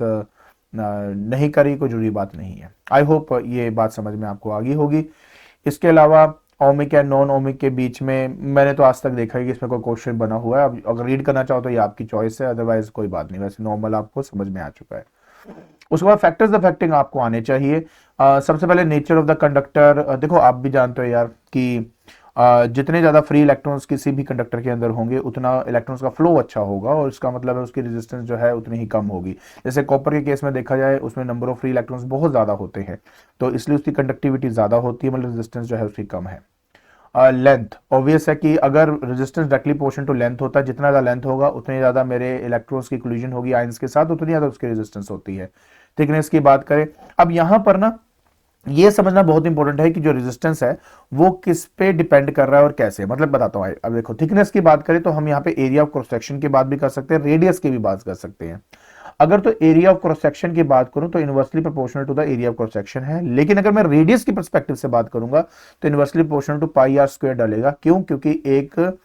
नहीं करी कोई जरूरी बात नहीं है। आई होप ये बात समझ में आपको आ गई होगी। इसके अलावा ओमिक या नॉन ओमिक के बीच में मैंने तो आज तक देखा है कि इसमें कोई क्वेश्चन बना हुआ है, अब अगर रीड करना चाहो तो ये आपकी चॉइस है, अदरवाइज कोई बात नहीं, वैसे नॉर्मल आपको समझ में आ चुका है। उसके बाद फैक्टर्स अफेक्टिंग आपको आने चाहिए। सबसे पहले नेचर ऑफ द कंडक्टर। देखो आप भी जानते हो यार कि जितने ज्यादा फ्री इलेक्ट्रॉन्स किसी भी कंडक्टर के अंदर होंगे उतना इलेक्ट्रॉन्स का फ्लो अच्छा होगा, और इसका मतलब है उसकी रेजिस्टेंस जो है उतनी ही कम होगी। जैसे कॉपर के केस में देखा जाए उसमें नंबर ऑफ फ्री इलेक्ट्रॉन्स बहुत ज्यादा होते हैं, तो इसलिए उसकी कंडक्टिविटी ज्यादा होती है, मतलब रेजिस्टेंस जो है उसकी कम है। लेंथ ऑब्वियस है कि अगर resistance directly proportional to length होता है, जितना ज्यादा लेंथ होगा उतनी ज्यादा मेरे इलेक्ट्रॉन्स की कोलिजन होगी आयंस के साथ, उतनी ज्यादा उसकी रेजिस्टेंस होती है। थिकनेस की बात करें, अब यहां पर ना ये समझना बहुत इंपॉर्टेंट है कि जो रेजिस्टेंस है वो किस पे डिपेंड कर रहा है और कैसे, मतलब बताता हूं। अब देखो थिकनेस की बात करें तो हम यहाँ पे एरिया ऑफ क्रॉस सेक्शन की बात भी कर सकते हैं, रेडियस की भी बात कर सकते हैं। अगर तो एरिया ऑफ क्रॉस सेक्शन की बात करूं तो inversely proportional to the area of cross section है, लेकिन अगर मैं रेडियस की पर्सपेक्टिव से बात करूंगा तो inversely proportional to pi R square डालेगा। क्यों? क्योंकि एक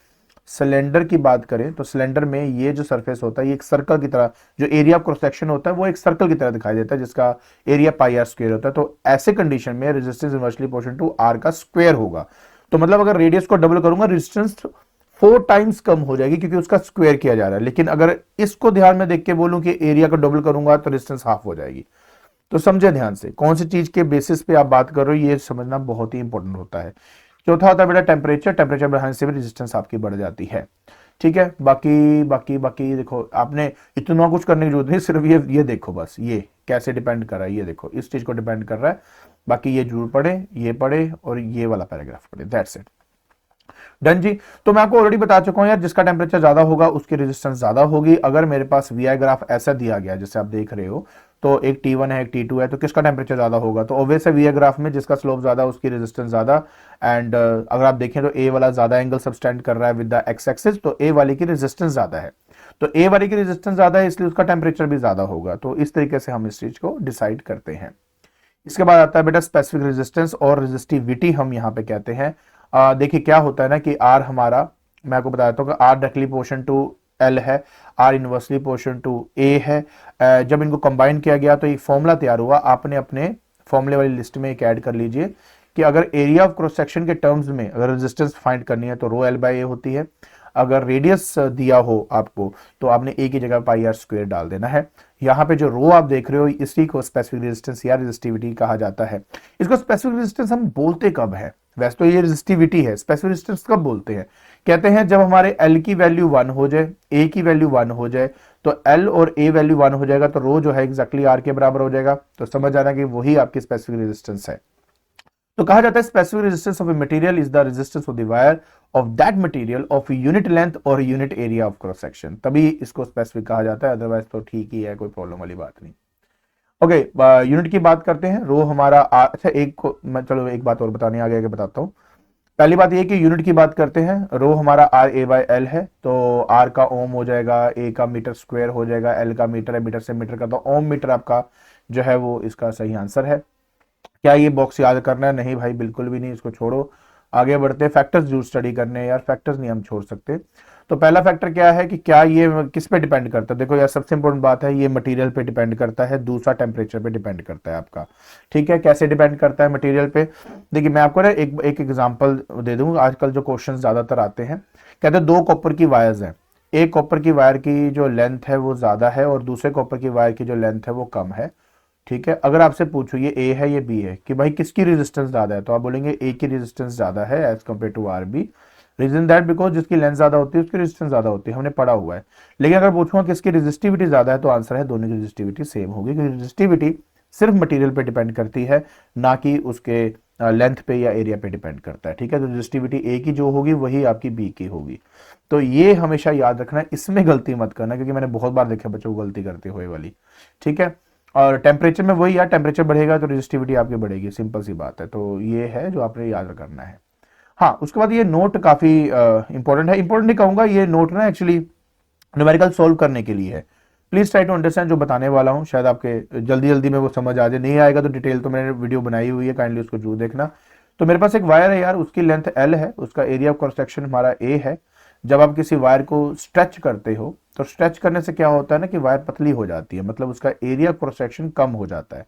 सिलेंडर की बात करें तो सिलेंडर में ये जो सरफेस होता है ये एक सर्कल की तरह, जो एरिया ऑफ क्रॉस सेक्शन होता है वो एक सर्कल की तरह दिखाई देता है जिसका एरिया पाई आर स्क्वायर होता है। तो ऐसे कंडीशन में resistance inversely proportional to R का स्क्वायर होगा। तो मतलब अगर रेडियस को डबल करूंगा रेजिस्टेंस 4 टाइम्स कम हो जाएगी क्योंकि उसका स्क्वायर किया जा रहा है। लेकिन अगर इसको ध्यान में देख के बोलूं कि एरिया को डबल करूंगा तो रेजिस्टेंस हाफ हो जाएगी। तो समझे ध्यान से कौन सी चीज के बेसिस पे आप बात कर रहे हो, ये समझना बहुत ही इंपॉर्टेंट होता है। चौथा होता है बेटा टेम्परेचर। टेम्परेचर बढ़ाने से भी रेजिस्टेंस आपकी बढ़ जाती है, ठीक है। बाकी बाकी बाकी देखो आपने इतना कुछ करने की जरूरत नहीं, सिर्फ ये देखो बस ये कैसे डिपेंड कर रहा है, ये देखो इस चीज को डिपेंड कर रहा है। बाकी ये जरूर पढ़े, ये पढ़े और ये वाला पैराग्राफ पढ़े, दैट्स इट, डन जी। तो मैं आपको ऑलरेडी बता चुका हूं यार, जिसका टेम्परेचर ज्यादा होगा उसकी रेजिस्टेंस ज्यादा होगी। अगर मेरे पास वी ग्राफ ऐसा दिया गया जैसे आप देख रहे हो, तो एक T1 है एक T2 है, तो किसका टेम्परेचर ज्यादा होगा? तो ऑब्वियस है वी ग्राफ में जिसका स्लोप ज्यादा उसकी रेजिस्टेंस ज्यादा। एंड अगर आप देखें तो ए वाला ज्यादा एंगल सबटेंड कर रहा है विद द एक्स एक्सिस, तो ए वाले की रेजिस्टेंस ज्यादा है, तो ए वाले की रेजिस्टेंस ज्यादा है इसलिए उसका टेम्परेचर भी ज्यादा होगा। तो इस तरीके से हम इस चीज को डिसाइड करते हैं। इसके बाद आता है बेटा स्पेसिफिक रेजिस्टेंस और रेजिस्टिविटी हम यहाँ पे कहते हैं। देखिए क्या होता है ना कि आर हमारा, मैं आपको बता देता हूँ कि R directly proportional to L है, R inversely proportional to A है। जब इनको कंबाइन किया गया तो एक फॉर्मूला तैयार हुआ, आपने अपने फॉर्मूले वाली लिस्ट में एक ऐड कर लीजिए कि अगर एरिया ऑफ क्रॉस सेक्शन के टर्म्स में अगर रेजिस्टेंस फाइंड करनी है तो रो एल बाई ए होती है। अगर रेडियस दिया हो आपको तो आपने ए की जगह पाई आर स्क्वायर डाल देना है। यहाँ पे जो रो आप देख रहे हो इसी को स्पेसिफिक रेजिस्टेंस या रेजिस्टिविटी कहा जाता है। इसको स्पेसिफिक रेजिस्टेंस हम बोलते कब है? वैसे तो ये रेजिस्टिविटी है, स्पेसिफिक रेजिस्टेंस कब बोलते हैं? कहते हैं जब हमारे L की वैल्यू 1 हो जाए, A की वैल्यू 1 हो जाए, तो L और A वैल्यू 1 हो जाएगा तो रो जो है एग्जैक्टली R के बराबर हो जाएगा। तो समझ आना कि वही आपकी स्पेसिफिक रेजिस्टेंस है। तो कहा जाता है specific resistance of a material is the resistance of the wire of that material of unit length और unit area of cross section, तभी इसको स्पेसिफिक कहा जाता है, अदरवाइज तो ठीक ही है, कोई प्रॉब्लम वाली बात नहीं। ओके, यूनिट की बात करते हैं। रो हमारा अच्छा एक को मैं चलो एक बात और बतानी आगे आगे बताता हूँ। पहली बात ये कि यूनिट की बात करते हैं। रो हमारा आर ए बाई एल है, तो आर का ओम हो जाएगा, ए का मीटर स्क्वायर हो जाएगा, एल का मीटर है, मीटर से मीटर का, तो ओम मीटर आपका जो है वो इसका सही आंसर है। क्या ये बॉक्स याद करना है? नहीं भाई, बिल्कुल भी नहीं, इसको छोड़ो। आगे बढ़ते हैं, फैक्टर्स जरूर स्टडी करने हैं यार, फैक्टर्स नहीं हम छोड़ सकते। तो पहला फैक्टर क्या है कि क्या ये किस पे डिपेंड करता है? देखो यार, सबसे इंपॉर्टेंट बात है, ये मटेरियल पे डिपेंड करता है। दूसरा टेम्परेचर पे डिपेंड करता है आपका। ठीक है, कैसे डिपेंड करता है मटेरियल पे? देखिए मैं आपको ना एक एग्जांपल दे दूंगा। आजकल जो क्वेश्चन ज्यादातर आते हैं, कहते हैं दो कॉपर की वायर्स हैं, एक कॉपर की वायर की जो लेंथ है वो ज्यादा है और दूसरे कॉपर की वायर की जो लेंथ है वो कम है। ठीक है, अगर आपसे पूछो ये ए है ये बी है, कि भाई किसकी रेजिस्टेंस ज्यादा है, तो आप बोलेंगे ए की रेजिस्टेंस ज्यादा है as compared to R B. Reason that because जिसकी लेंथ ज्यादा होती है उसकी रेजिस्टेंस ज्यादा होती है, हमने पढ़ा हुआ है। लेकिन अगर पूछूंगा किसकी रेजिस्टिविटी ज्यादा है, तो आंसर है दोनों की रेजिस्टिविटी सेम होगी, क्योंकि रेजिस्टिविटी सिर्फ मटेरियल पे डिपेंड करती है, ना कि उसके लेंथ पे या एरिया पे डिपेंड करता है। ठीक है, तो रेजिस्टिविटी ए की जो होगी वही आपकी बी की होगी। तो ये हमेशा याद रखना है, इसमें गलती मत करना, क्योंकि मैंने बहुत बार देखा बच्चों को गलती करते हुए वाली। ठीक है, और टेम्परेचर में वही यार, टेम्परेचर बढ़ेगा तो रेजिस्टिविटी आपकी बढ़ेगी, सिंपल सी बात है। तो ये है जो आपने याद करना है। हाँ, उसके बाद ये नोट काफी इंपॉर्टेंट है। इंपॉर्टेंट नहीं कहूंगा, ये नोट ना एक्चुअली न्यूमेरिकल सोल्व करने के लिए है। प्लीज ट्राई टू अंडरस्टैंड जो बताने वाला हूँ, शायद आपके जल्दी जल्दी में वो समझ आ जाए। नहीं आएगा तो डिटेल तो मैंने वीडियो बनाई हुई है, काइंडली उसको जरूर देखना। तो मेरे पास एक वायर है यार, उसकी लेंथ एल है, उसका एरिया ऑफ क्रॉस सेक्शन हमारा ए है। जब आप किसी वायर को स्ट्रेच करते हो, तो स्ट्रेच करने से क्या होता है ना कि वायर पतली हो जाती है, मतलब उसका एरिया क्रॉस सेक्शन कम हो जाता है।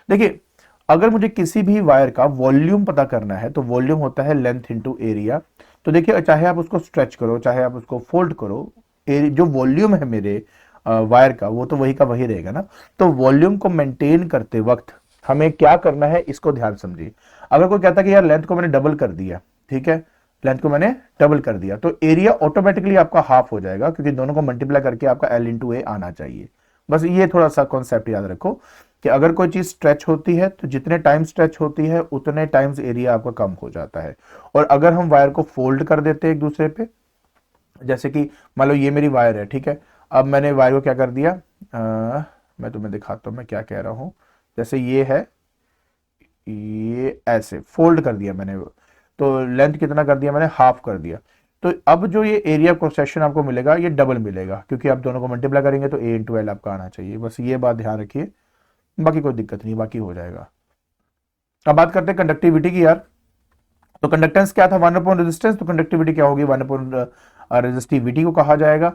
देखिए, अगर मुझे किसी भी वायर का वॉल्यूम पता करना है, तो वॉल्यूम होता है लेंथ इंटू एरिया। तो देखिए, चाहे आप उसको स्ट्रेच करो चाहे आप उसको फोल्ड करो, जो वॉल्यूम है मेरे वायर का वो तो वही का वही रहेगा ना। तो वॉल्यूम को मेंटेन करते वक्त हमें क्या करना है, इसको ध्यान समझिए। अगर कोई कहता है कि यार लेंथ को मैंने डबल कर दिया, ठीक है, लेंथ को मैंने डबल कर दिया, तो एरिया ऑटोमेटिकली आपका हाफ हो जाएगा, क्योंकि दोनों को मल्टीप्लाई करके आपका एल इंटू ए आना चाहिए। बस ये थोड़ा सा कॉन्सेप्ट याद रखो कि अगर कोई चीज स्ट्रेच होती है तो जितने टाइम स्ट्रेच होती है उतने टाइम्स एरिया आपका कम हो जाता है। और अगर हम वायर को फोल्ड कर देते हैं एक दूसरे पे, जैसे कि मान लो ये मेरी वायर है, ठीक है, अब मैंने वायर को क्या कर दिया, मैं तुम्हें दिखाता हूं मैं क्या कह रहा हूं। जैसे ये है, ये ऐसे फोल्ड कर दिया मैंने, तो लेंथ कितना कर दिया मैंने, हाफ कर दिया। तो अब जो ये एरिया क्रॉस सेक्शन आपको मिलेगा ये डबल मिलेगा, क्योंकि आप दोनों को मल्टीप्लाई करेंगे तो ए इंटू एल आपका आना चाहिए। बस ये बात ध्यान रखिए, बाकी कोई दिक्कत नहीं, बाकी हो जाएगा। अब बात करते हैं कंडक्टिविटी की यार। तो कंडक्टेंस क्या था, 1 अपॉन रेजिस्टेंस, तो कंडक्टिविटी क्या होगी, 1 अपॉन रेजिस्टिविटी को कहा जाएगा।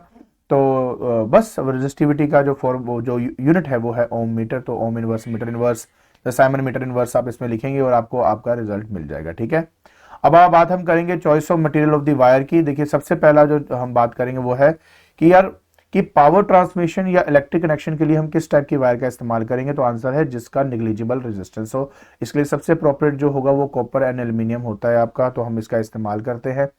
तो बस अब रेजिस्टिविटी का जो फॉर्म जो यूनिट है वो है ओम मीटर। तो ohm inverse meter inverse siemens meter inverse आप इसमें लिखेंगे और आपको आपका रिजल्ट मिल जाएगा। ठीक है, अब बात हम करेंगे choice of material of the wire की। देखिए, सबसे पहला जो हम बात करेंगे वो है कि यार कि पावर ट्रांसमिशन या इलेक्ट्रिक कनेक्शन के लिए हम किस टाइप की वायर का इस्तेमाल करेंगे। तो आंसर है जिसका निग्लिजिबल रेजिस्टेंस हो। इसके लिए सबसे अप्रोप्रिएट जो होगा वो कॉपर एंड एल्यूमिनियम होता है आपका, तो हम इसका इस्तेमाल करते हैं।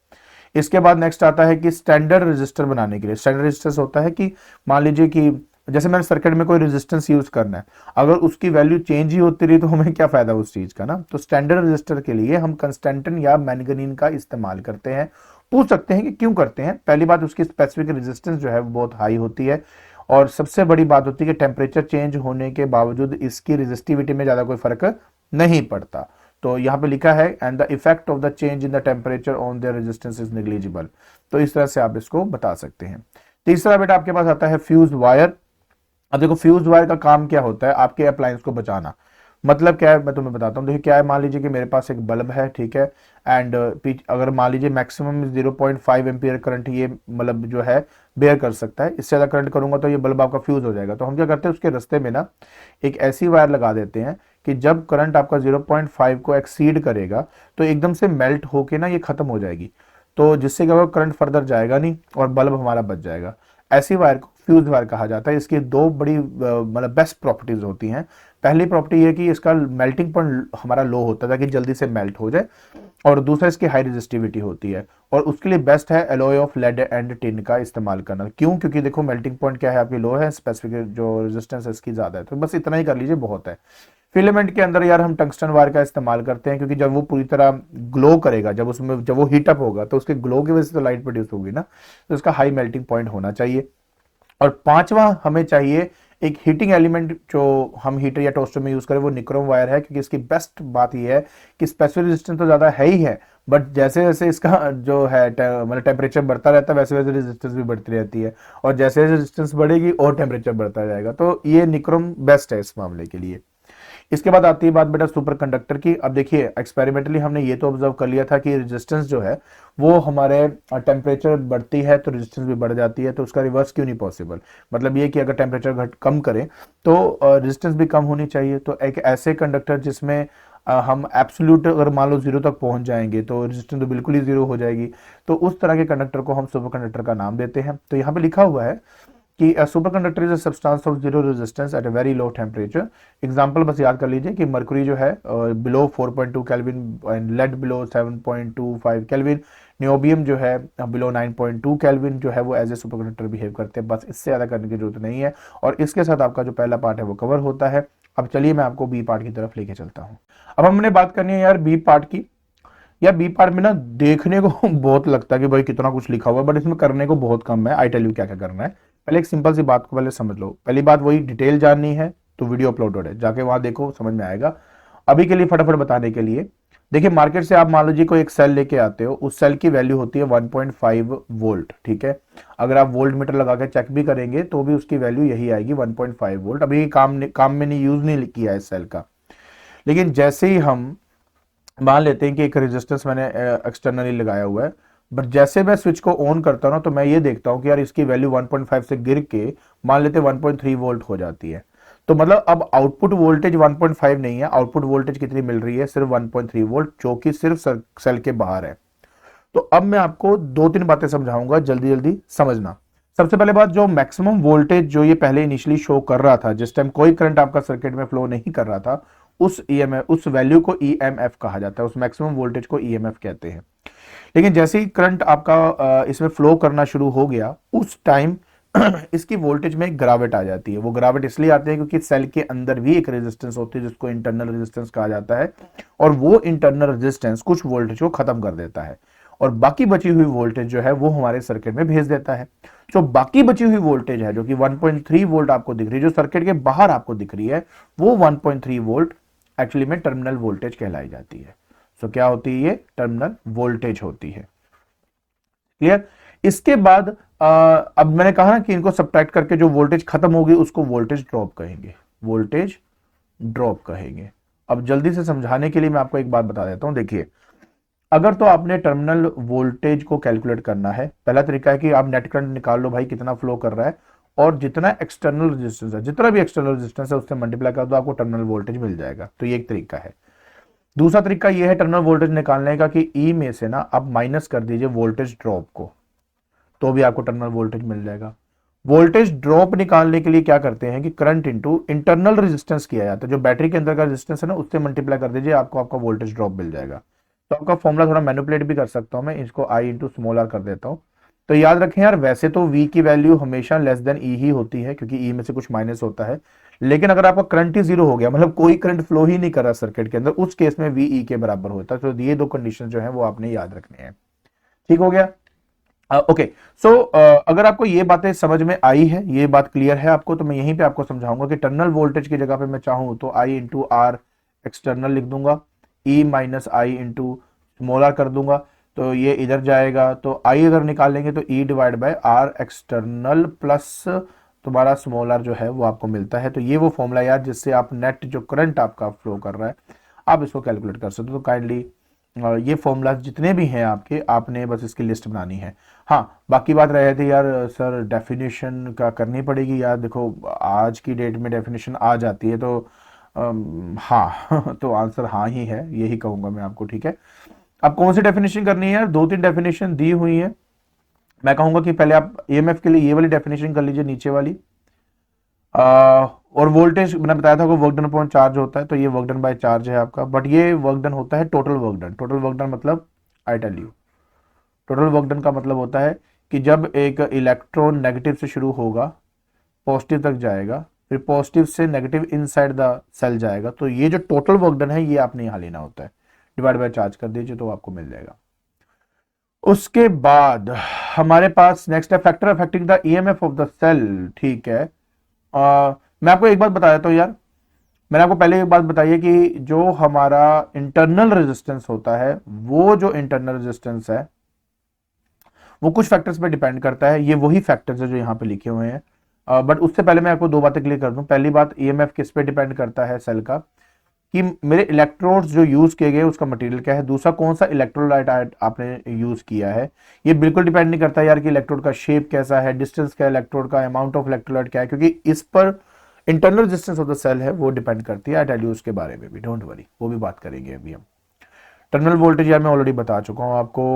इसके बाद नेक्स्ट आता है कि स्टैंडर्ड रेजिस्टर बनाने के लिए, स्टैंडर्ड रेजिस्टेंस होता है कि मान लीजिए कि जैसे मैंने सर्किट में कोई रेजिस्टेंस यूज करना है, अगर उसकी वैल्यू चेंज ही होती रही तो हमें क्या फायदा उस चीज का ना। तो स्टैंडर्ड रेजिस्टर के लिए हम कंस्टेंटन या मैंगनीन का इस्तेमाल करते हैं। पूछ सकते हैं कि क्यों करते हैं। पहली बात, उसकी स्पेसिफिक रेजिस्टेंस जो है वो बहुत हाई होती है, और सबसे बड़ी बात होती है कि टेम्परेचर चेंज होने के बावजूद इसकी रेजिस्टिविटी में ज्यादा कोई फर्क नहीं पड़ता। तो यहाँ पे लिखा है and the effect of the change in the temperature on their resistance is negligible. तो इस तरह से आप इसको बता सकते हैं। तीसरा बेटा आपके पास आता है फ्यूज वायर। अब देखो, फ्यूज वायर का काम क्या होता है, आपके अप्लायंस को बचाना। मतलब क्या है मैं तुम्हें बताता हूँ। देखिए क्या है, मान लीजिए कि मेरे पास एक बल्ब है, ठीक है, एंड अगर मान लीजिए मैक्सिमम 0.5 एम्पियर करंट ये मतलब जो है बेयर कर सकता है, इससे ज़्यादा करंट करूंगा तो ये बल्ब आपका फ्यूज हो जाएगा। तो हम क्या करते हैं, उसके रास्ते में ना एक ऐसी वायर लगा देते हैं कि जब करंट आपका 0.5 को एक्सीड करेगा तो एकदम से मेल्ट होके ना ये खत्म हो जाएगी, तो जिससे क्या होगा, करंट फर्दर जाएगा नहीं और बल्ब हमारा बच जाएगा। ऐसी वायर को फ्यूज वायर कहा जाता है। इसकी दो बड़ी मतलब बेस्ट प्रॉपर्टीज होती हैं। पहली प्रॉपर्टी है कि इसका मेल्टिंग पॉइंट हमारा लो होता है ताकि जल्दी से मेल्ट हो जाए, और दूसरा इसकी हाई रेजिस्टिविटी होती है, और उसके लिए बेस्ट है alloy of lead and tin का इस्तेमाल करना। क्यों? क्योंकि देखो मेल्टिंग पॉइंट क्या है आपकी लो है, स्पेसिफिक जो रेजिस्टेंस है इसकी ज्यादा है। तो बस इतना ही कर लीजिए, बहुत है। फिलामेंट के अंदर यार हम टंगस्टन वायर का इस्तेमाल करते हैं, क्योंकि जब वो पूरी तरह ग्लो करेगा, जब वो हीटअप होगा तो उसके ग्लो की वजह से तो लाइट प्रोड्यूस होगी ना, तो उसका हाई मेल्टिंग पॉइंट होना चाहिए। और पांचवा हमें चाहिए एक हीटिंग एलिमेंट जो हम हीटर या टोस्टर में यूज करें वो निक्रोम वायर है, क्योंकि इसकी बेस्ट बात ये है कि स्पेसिफिक रेजिस्टेंस तो ज्यादा है ही है, बट जैसे जैसे इसका जो है मतलब टेम्परेचर बढ़ता रहता है वैसे वैसे रेजिस्टेंस भी बढ़ती रहती है, और जैसे रेजिस्टेंस बढ़ेगी और टेम्परेचर बढ़ता जाएगा, तो ये निक्रोम बेस्ट है इस मामले के लिए। इसके बाद आती है बात बेटा सुपर कंडक्टर की। अब देखिए एक्सपेरिमेंटली हमने ये तो ऑब्जर्व कर लिया था कि रेजिस्टेंस जो है वो हमारे टेम्परेचर बढ़ती है तो रेजिस्टेंस भी बढ़ जाती है, तो उसका रिवर्स क्यों नहीं पॉसिबल। मतलब ये कि अगर टेम्परेचर घट कम करें तो रेजिस्टेंस भी कम होनी चाहिए। तो एक ऐसे कंडक्टर जिसमें हम एब्सोल्यूट अगर मान लो जीरो तक पहुंच जाएंगे तो रेजिस्टेंस तो बिल्कुल ही जीरो हो जाएगी, तो उस तरह के कंडक्टर को हम सुपर कंडक्टर का नाम देते हैं। तो यहाँ पे लिखा हुआ है कि superconductor is a substance of zero resistance at a very low temperature. Example बस याद कर लीजिए कि मर्क्यूरी जो है below 4.2 kelvin and lead below 7.25 kelvin, niobium जो है बिलो 9.2 केल्विन जो है वो as a superconductor behave करते हैं। बस इससे ज्यादा करने की जरूरत नहीं है, और इसके साथ आपका जो पहला पार्ट है वो कवर होता है। अब चलिए मैं आपको बी पार्ट की तरफ लेके चलता हूँ। अब हमने बात करनी है यार बी पार्ट की। यार बी पार्ट में ना देखने को बहुत लगता है कि भाई कितना कुछ लिखा हुआ है, बट इसमें करने को बहुत कम है। आई टेल यू क्या क्या करना है। पहले एक सिंपल सी बात को पहले समझ लो। पहली बात वही, डिटेल जाननी है तो वीडियो अपलोडेड है, जाके वहां देखो समझ में आएगा। अभी के लिए फटाफट बताने के लिए, देखिए मार्केट से आप मान लीजिए कोई एक सेल लेके आते हो, उस सेल की वैल्यू होती है 1.5 वोल्ट, ठीक है। अगर आप वोल्ट मीटर लगा के चेक भी करेंगे तो भी उसकी वैल्यू यही आएगी 1.5 वोल्ट। अभी काम में नहीं यूज नहीं किया है इस सेल का, लेकिन जैसे ही हम मान लेते हैं कि एक रेजिस्टेंस मैंने एक्सटर्नली लगाया हुआ है, बट जैसे मैं स्विच को ऑन करता हूं ना तो मैं ये देखता हूं कि यार इसकी वैल्यू 1.5 से गिर के मान लेते 1.3 वोल्ट हो जाती है। तो मतलब अब आउटपुट वोल्टेज 1.5 नहीं है, आउटपुट वोल्टेज कितनी मिल रही है, सिर्फ 1.3 वोल्ट, जो कि सिर्फ सेल के बाहर है। तो अब मैं आपको दो तीन बातें समझाऊंगा, जल्दी जल्दी समझना। सबसे पहले बात, जो मैक्सिमम वोल्टेज जो ये पहले इनिशियली शो कर रहा था, जिस टाइम कोई करंट आपका सर्किट में फ्लो नहीं कर रहा था, उस ईएमएफ, उस वैल्यू को ईएमएफ कहा जाता है, उस मैक्सिमम वोल्टेज को ईएमएफ कहते हैं। लेकिन जैसे ही करंट आपका इसमें फ्लो करना शुरू हो गया, उस टाइम इसकी वोल्टेज में एक गिरावट आ जाती है। वो गिरावट इसलिए आती है क्योंकि सेल के अंदर भी एक रेजिस्टेंस होती है जिसको इंटरनल रेजिस्टेंस कहा जाता है, और वो इंटरनल रेजिस्टेंस कुछ वोल्टेज को खत्म कर देता है, और बाकी बची हुई वोल्टेज जो है वो हमारे सर्किट में भेज देता है। जो बाकी बची हुई वोल्टेज है जो कि 1.3 वोल्ट आपको दिख रही है, जो सर्किट के बाहर आपको दिख रही है, वो 1.3 वोल्ट एक्चुअली में टर्मिनल वोल्टेज कहलाई जाती है। सो क्या होती है, ये टर्मिनल वोल्टेज होती है। क्लियर। इसके बाद अब मैंने कहा ना कि इनको सब्ट्रैक्ट करके जो वोल्टेज खत्म होगी उसको वोल्टेज ड्रॉप कहेंगे, वोल्टेज ड्रॉप कहेंगे। अब जल्दी से समझाने के लिए मैं आपको एक बात बता देता हूं। देखिए, अगर तो आपने टर्मिनल वोल्टेज को कैलकुलेट करना है, पहला तरीका है कि आप नेट करंट निकाल लो भाई कितना फ्लो कर रहा है, और जितना एक्सटर्नल रेजिस्टेंस है, जितना भी एक्सटर्नल रेजिस्टेंस है उससे मल्टीप्लाई कर दो, आपको टर्मिनल वोल्टेज मिल जाएगा। तो ये एक तरीका है। दूसरा तरीका यह है टर्मिनल वोल्टेज निकालने का कि ई में से ना आप माइनस कर दीजिए वोल्टेज ड्रॉप को, तो भी आपको टर्मिनल वोल्टेज मिल जाएगा। वोल्टेज ड्रॉप निकालने के लिए क्या करते हैं कि करंट इंटू इंटरनल रेजिस्टेंस किया जाता है, जो बैटरी के अंदर का रेजिस्टेंस है ना उससे मल्टीप्लाई कर दीजिए, आपको आपका वोल्टेज ड्रॉप मिल जाएगा। तो आपका फॉर्मूला थोड़ा मैनिपुलेट भी कर सकता हूं मैं, इसको आई इंटू स्मॉल आर कर देता हूं। तो याद रखें यार, वैसे तो V की वैल्यू हमेशा लेस देन E ही होती है, क्योंकि E में से कुछ माइनस होता है। लेकिन अगर आपका करंट ही जीरो हो गया, मतलब कोई करंट फ्लो ही नहीं कर रहा सर्किट के अंदर, उस केस में V E के बराबर होता है। तो ये दो कंडीशन जो है वो आपने याद रखनी है। ठीक हो गया। ओके। सो अगर आपको ये बातें समझ में आई है, ये बात क्लियर है आपको, तो मैं यहीं पे आपको समझाऊंगा कि टर्मिनल वोल्टेज की जगह पे मैं चाहूं तो I इंटू आर एक्सटर्नल लिख दूंगा, E minus I into small R कर दूंगा, तो ये इधर जाएगा। तो I अगर निकालेंगे तो E divide by R external plus तुम्हारा स्मॉल आर जो है वो आपको मिलता है। तो ये वो फॉर्मूला यार जिससे आप नेट जो करंट आपका फ्लो कर रहा है आप इसको कैलकुलेट कर सकते हो। तो काइंडली ये फॉर्मूला जितने भी हैं आपके, आपने बस इसकी लिस्ट बनानी है। हाँ, बाकी बात रहे थे यार सर डेफिनेशन का करनी पड़ेगी यार। देखो आज की डेट में डेफिनेशन आ जाती है, तो हाँ तो आंसर हाँ ही है, यही कहूंगा मैं आपको। ठीक है, अब कौन सी डेफिनेशन करनी है यार, दो तीन डेफिनेशन दी हुई है। मैं कहूंगा कि पहले आप ईएमएफ के लिए ये वाली डेफिनेशन कर लीजिए, नीचे वाली। और वोल्टेज मैंने बताया था वर्क डन अपॉन चार्ज होता है, तो ये वर्क डन बाय चार्ज है आपका, बट ये वर्क डन होता है total work done. Total work done मतलब I tell you, total work done का मतलब होता है कि जब एक इलेक्ट्रॉन नेगेटिव से शुरू होगा पॉजिटिव तक जाएगा, फिर पॉजिटिव से नेगेटिव इनसाइड द सेल जाएगा, तो ये जो टोटल वर्क डन है ये आपने यहां लेना होता है, डिवाइड बाय चार्ज कर दीजिए तो आपको मिल जाएगा। उसके बाद हमारे पास नेक्स्ट है factor affecting the EMF of the cell. ठीक है, मैं आपको एक बात बता देता हूँ यार, मैंने आपको पहले एक बात बताई है कि जो हमारा इंटरनल रेजिस्टेंस होता है, वो जो इंटरनल रेजिस्टेंस है वो कुछ फैक्टर्स पे डिपेंड करता है। ये वही फैक्टर्स है जो यहाँ पे लिखे हुए हैं। बट उससे पहले मैं आपको दो बातें क्लियर कर दूं। पहली बात, ईएमएफ किस पे डिपेंड करता है सेल का, कि मेरे इलेक्ट्रोड्स जो यूज किए गए उसका मटेरियल क्या है। दूसरा, कौन सा इलेक्ट्रोलाइट आपने यूज किया है। ये बिल्कुल डिपेंड नहीं करता यार कि इलेक्ट्रोड का शेप कैसा है, डिस्टेंस क्या है इलेक्ट्रोड का, अमाउंट ऑफ इलेक्ट्रोलाइट क्या है, क्योंकि इस पर internal resistance of the cell है वो डिपेंड करती है। आई टेल यू उसके बारे में भी, डोंट वरी, वो भी बात करेंगे अभी हम। टर्मिनल वोल्टेज यार मैं ऑलरेडी बता चुका हूँ आपको।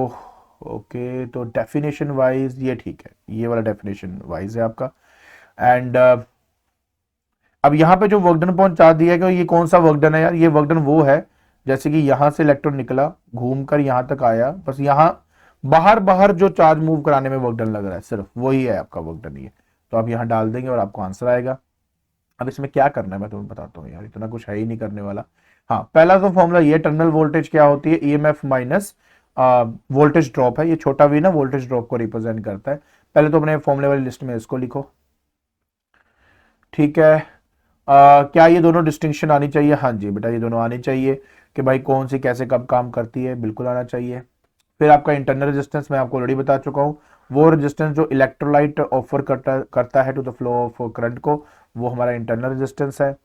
ओके, तो डेफिनेशन वाइज ये ठीक है, ये वाला डेफिनेशन वाइज है आपका। एंड अब यहाँ पे जो वर्कडन पहुंचा दिया गया, ये कौन सा वर्कडन है यार, ये वर्कडन वो है जैसे कि यहां से इलेक्ट्रॉन निकला, घूमकर यहां तक आया, बस यहां बाहर बाहर जो चार्ज मूव कराने में वर्कडन लग रहा है, सिर्फ वही है आपका वर्कडन ये। तो आप यहाँ डाल देंगे और आपको आंसर आएगा। अब इसमें क्या करना है मैं तुम्हें बताता हूँ यार, इतना कुछ है ही नहीं करने वाला। हाँ, पहला तो फॉर्मूला ये, टर्मिनल वोल्टेज क्या होती है, ईएमएफ माइनस वोल्टेज ड्रॉप है। ये छोटा वी ना वोल्टेज ड्रॉप को रिप्रेजेंट करता है। पहले तो अपने फॉर्मूले वाली लिस्ट में इसको लिखो, ठीक है। क्या ये दोनों डिस्टिंक्शन आनी चाहिए? हाँ जी बेटा, ये दोनों आनी चाहिए कि भाई कौन सी कैसे कब काम करती है, बिल्कुल आना चाहिए। फिर आपका इंटरनल रेजिस्टेंस मैं आपको ऑलरेडी बता चुका हूँ, वो रेजिस्टेंस जो इलेक्ट्रोलाइट ऑफर करता है to the flow of current को, वो हमारा इंटरनल रेजिस्टेंस है।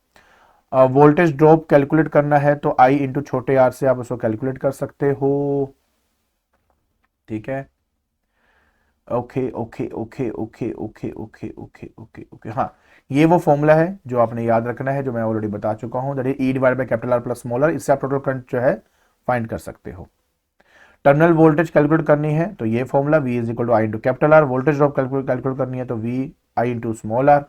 वोल्टेज ड्रॉप कैलकुलेट करना है तो आई इंटू छोटे आर से आप उसको कैलकुलेट कर सकते हो, ठीक है। Okay okay okay okay okay okay okay okay okay, हाँ, ये वो फॉर्मूला है जो आपने याद रखना है, जो मैं ऑलरेडी बता चुका हूं, that is E divide by capital R plus small R. इससे आप टोटल करंट जो है फाइंड कर सकते हो। टर्मिनल वोल्टेज कैलकुलेट करनी है तो ये formula V is equal to I into capital R. Voltage drop calculate करनी है तो V I into small R.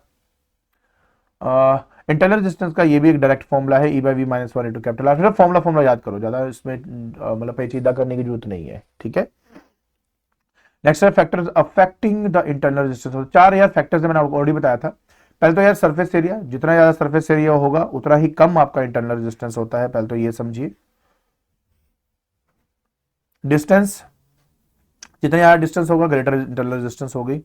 Internal resistance का ये भी एक डायरेक्ट फॉर्मूला है, E by V minus one into capital R. सिर्फ फॉर्मूला याद करो, ज्यादा इसमें मतलब पेचीदा करने की जरूरत नहीं है, ठीक है। नेक्स्ट है factors affecting the internal resistance. चार यार फैक्टर्स मैंने आपको ऑलरेडी बताया था। पहले तो यार सरफेस एरिया, जितना ज्यादा सरफेस एरिया होगा उतना ही कम आपका इंटरनल रेजिस्टेंस होता है, पहले तो ये समझिए। डिस्टेंस, जितना ज्यादा डिस्टेंस होगा ग्रेटर इंटरनल रेजिस्टेंस होगी।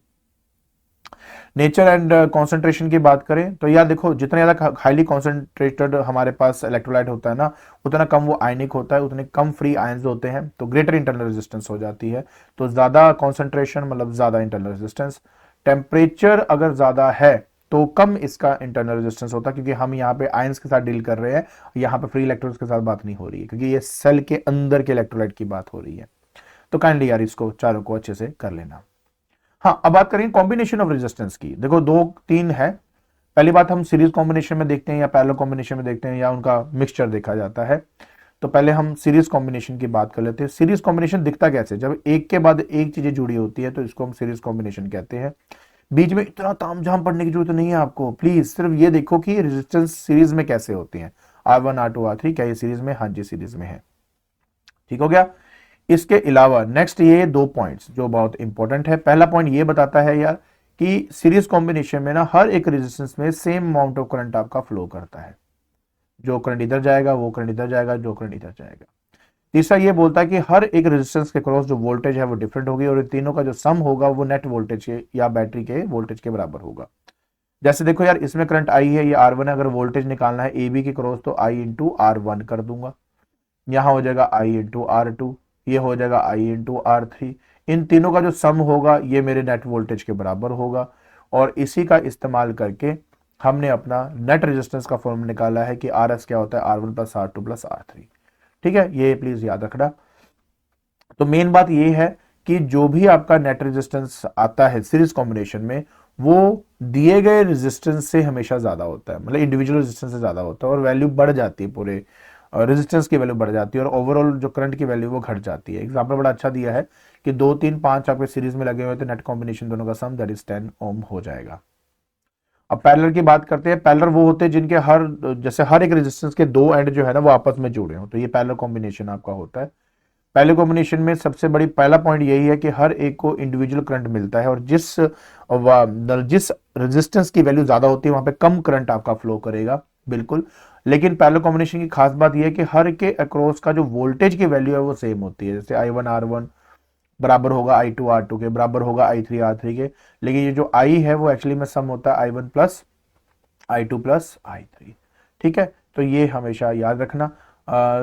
नेचर एंड कॉन्सेंट्रेशन की बात करें तो यार देखो, जितना ज्यादा हाईली कॉन्सेंट्रेटेड हमारे पास इलेक्ट्रोलाइट होता है ना, उतना कम वो आयनिक होता है, उतने कम फ्री आयंस होते हैं, तो ग्रेटर इंटरनल रेजिस्टेंस हो जाती है। तो ज्यादा कॉन्सेंट्रेशन मतलब ज्यादा इंटरनल रेजिस्टेंस। टेम्परेचर अगर ज्यादा है तो कम इसका इंटरनल रेजिस्टेंस होता है, क्योंकि हम यहाँ पे आयंस के साथ डील कर रहे हैं, यहाँ पे फ्री इलेक्ट्रॉन्स के साथ बात नहीं हो रही है, क्योंकि ये सेल के अंदर के इलेक्ट्रोलाइट की बात हो रही है। तो काइंडली यार इसको चारों को अच्छे से कर लेना। हाँ, अब बात करें कॉम्बिनेशन ऑफ रेजिस्टेंस की। देखो दो तीन है। पहली बात, हम सीरीज कॉम्बिनेशन में देखते हैं या पैरेलल कॉम्बिनेशन में देखते हैं या उनका मिक्सचर देखा जाता है। तो पहले हम सीरीज कॉम्बिनेशन की बात कर लेते हैं। सीरीज कॉम्बिनेशन दिखता कैसे, जब एक के बाद एक चीजें जुड़ी होती है तो इसको हम सीरीज कॉम्बिनेशन कहते हैं। बीच में इतना तामझाम पढ़ने की जरूरत नहीं है आपको, प्लीज सिर्फ ये देखो कि रेजिस्टेंस सीरीज में कैसे होती है। R1 R2 R3 क्या ये सीरीज में? हाँ जी सीरीज में है, ठीक हो गया। इसके अलावा नेक्स्ट ये दो पॉइंट्स जो बहुत इंपॉर्टेंट है। पहला पॉइंट ये बताता है यार कि सीरीज कॉम्बिनेशन में ना हर एक रेजिस्टेंस में सेम अमाउंट ऑफ करंट आपका फ्लो करता है। जो करंट इधर जाएगा वो करंट इधर जाएगा, जो करंट इधर जाएगा। तीसरा ये बोलता है कि हर एक रेजिस्टेंस के क्रॉस जो वोल्टेज है वो डिफरेंट होगी, और इन तीनों का जो सम होगा वो नेट वोल्टेज के या बैटरी के वोल्टेज के बराबर होगा। जैसे देखो यार, इसमें करंट आई है, ये R1 है, अगर वोल्टेज निकालना है ए बी के क्रॉस तो आई इंटू R1 कर दूंगा। यहां हो जाएगा आई इंटू R2, ये हो जाएगा आई इंटू R3। इन तीनों का जो सम होगा ये मेरे नेट वोल्टेज के बराबर होगा, और इसी का इस्तेमाल करके हमने अपना नेट रेजिस्टेंस का फॉर्मूला निकाला है कि RS क्या होता है, R1 plus R2 plus R3। ठीक है, ये प्लीज याद रखना। तो मेन बात ये है कि जो भी आपका नेट रेजिस्टेंस आता है सीरीज कॉम्बिनेशन में, वो दिए गए रेजिस्टेंस से हमेशा ज्यादा होता है, मतलब इंडिविजुअल रेजिस्टेंस से ज्यादा होता है, और वैल्यू बढ़ जाती है, पूरे रेजिस्टेंस की वैल्यू बढ़ जाती है, और ओवरऑल जो करंट की वैल्यू वो घट जाती है। एग्जांपल बड़ा अच्छा दिया है कि 2 3 5 आपके सीरीज में लगे हुए तो नेट कॉम्बिनेशन दोनों का सम दैट इज 10 ओम हो जाएगा। अब पैरेलल की बात करते हैं। पैरेलल वो होते हैं जिनके जैसे हर एक रेजिस्टेंस के दो एंड जो है ना वो आपस में जुड़े हो, तो ये पैरेलल कॉम्बिनेशन आपका होता है। पहले कॉम्बिनेशन में सबसे बड़ी पहला पॉइंट यही है कि हर एक को इंडिविजुअल करंट मिलता है, और जिस रेजिस्टेंस की वैल्यू ज्यादा होती है वहां पे कम करंट आपका फ्लो करेगा, बिल्कुल। लेकिन पैरेलल कॉम्बिनेशन की खास बात यह है कि हर के अक्रॉस का जो वोल्टेज की वैल्यू है वो सेम होती है। जैसे I1 R1 बराबर होगा I2 R2 के, बराबर होगा I3 R3 के, लेकिन ये जो I है वो एक्चुअली में सम होता है I1 plus I2 plus I3। ठीक है, तो ये हमेशा याद रखना।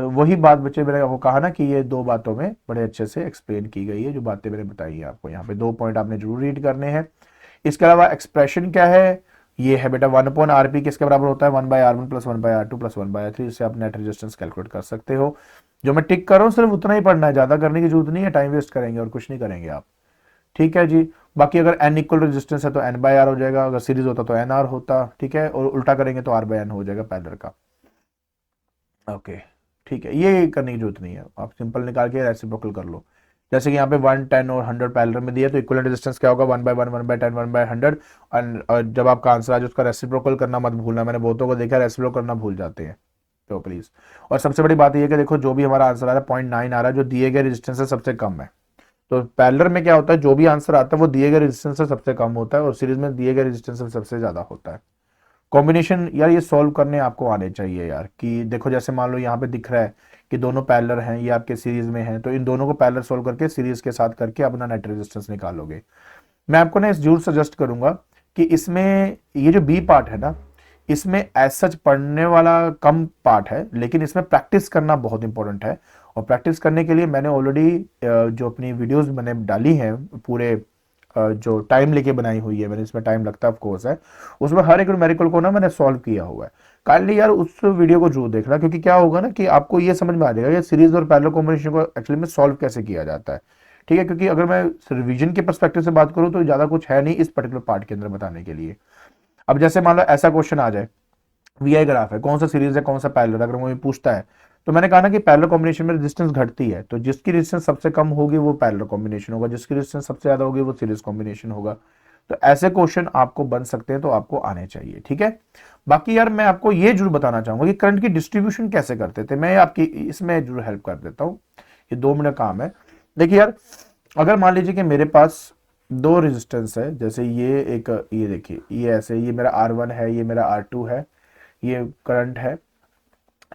वही बात बच्चे, मैंने आपको कहा ना कि ये दो बातों में बड़े अच्छे से एक्सप्लेन की गई है, जो बातें मैंने बताई है आपको यहाँ पे, 2 पॉइंट आपने जरूर रीड करने हैं। इसके अलावा एक्सप्रेशन क्या है, ये है बेटा 1/RP किसके बराबर होता है, 1/R1 plus 1/R2 plus 1/R3। इससे आप नेट रेजिस्टेंस कैलकुलेट कर सकते हो। जो मैं टिक कर रहा हूँ सिर्फ उतना ही पढ़ना है, ज्यादा करने की जरूरत नहीं है, टाइम वेस्ट करेंगे और कुछ नहीं करेंगे आप। ठीक है जी। बाकी अगर n इक्वल रेजिस्टेंस है तो n/R हो जाएगा, अगर सीरीज होता तो NR होता। ठीक है, और उल्टा करेंगे तो R/N हो जाएगा पैरेलल का। ओके, ठीक है, ये करने की जरूरत नहीं है, आप सिंपल निकाल के रेसिप्रोकल कर लो। जैसे कि यहाँ पे 1, 10 और 100 पैरेलल में दिया, तो इक्विवेलेंट रेजिस्टेंस क्या होगा, 1/1, 1/10, 1/100। और जब आपका आंसर आ जाए उसका रेसिप्रोकल करना मत भूलना, मैंने बहुतों को देखा रेसिप्रोकल करना भूल जाते हैं, तो प्लीज। और सबसे बड़ी बात यह है कि देखो जो भी हमारा आंसर आ रहा है 0.9 आ रहा है, जो दिए गए रेजिस्टेंस से सबसे कम है। तो पैरेलल में क्या होता है, जो भी आंसर आता है वो दिए गए रेजिस्टेंस से सबसे कम होता है, और सीरीज में दिए गए रेजिस्टेंस से सबसे ज्यादा होता है। कॉम्बिनेशन यार ये सॉल्व करने आपको आने चाहिए यार, कि देखो जैसे मान लो यहाँ पे दिख रहा है कि दोनों पैरेलल हैं, ये आपके सीरीज में हैं, तो इन दोनों को पैरेलल सॉल्व करके सीरीज के साथ करके अपना नेट रेजिस्टेंस निकालोगे। मैं आपको ना इस जरूर सजेस्ट करूंगा कि इसमें ये जो बी पार्ट है ना, इसमें एज सच पढ़ने वाला कम पार्ट है, लेकिन इसमें प्रैक्टिस करना बहुत इंपॉर्टेंट है। और प्रैक्टिस करने के लिए मैंने ऑलरेडी जो अपनी वीडियोस मैंने डाली हैं पूरे जो टाइम लेके बनाई हुई है मैंने, इसमें टाइम लगता है ऑफ कोर्स है, उसमें हर एक न्यूमेरिकल को ना मैंने सॉल्व किया हुआ है। काइंडली यार उस वीडियो को जरूर देखना, क्योंकि क्या होगा ना कि आपको ये समझ में आ जाएगा ये सीरीज और पैरेलल कॉम्बिनेशन को एक्चुअली में सॉल्व कैसे किया जाता है। ठीक है, क्योंकि अगर मैं रिवीजन के पर्सपेक्टिव से बात करूं तो ज्यादा कुछ है नहीं इस पर्टिकुलर पार्ट के अंदर बताने के लिए। अब जैसे मान लो ऐसा क्वेश्चन आ जाए, वी ग्राफ है, कौन सा सीरीज है कौन सा पैरेलल, अगर मुझे पूछता है तो मैंने कहा ना कि पैरेलल कॉम्बिनेशन में रेजिस्टेंस घटती है, तो जिसकी रेजिस्टेंस सबसे कम होगी वो पैरेलल कॉम्बिनेशन होगा, जिसकी रेजिस्टेंस सबसे ज्यादा होगी वो सीरीज कॉम्बिनेशन होगा। तो ऐसे क्वेश्चन आपको बन सकते हैं, तो आपको आने चाहिए। ठीक है, बाकी यार मैं आपको ये जरूर बताना चाहूंगा कि करंट की डिस्ट्रीब्यूशन कैसे करते थे, मैं आपकी इसमें जरूर हेल्प कर देता हूँ, ये 2 मिनट काम है। देखिए यार, अगर मान लीजिए कि मेरे पास दो रेजिस्टेंस है, जैसे ये एक, ये देखिए ये ऐसे, ये मेरा R1 है, ये मेरा R2 है, ये करंट है।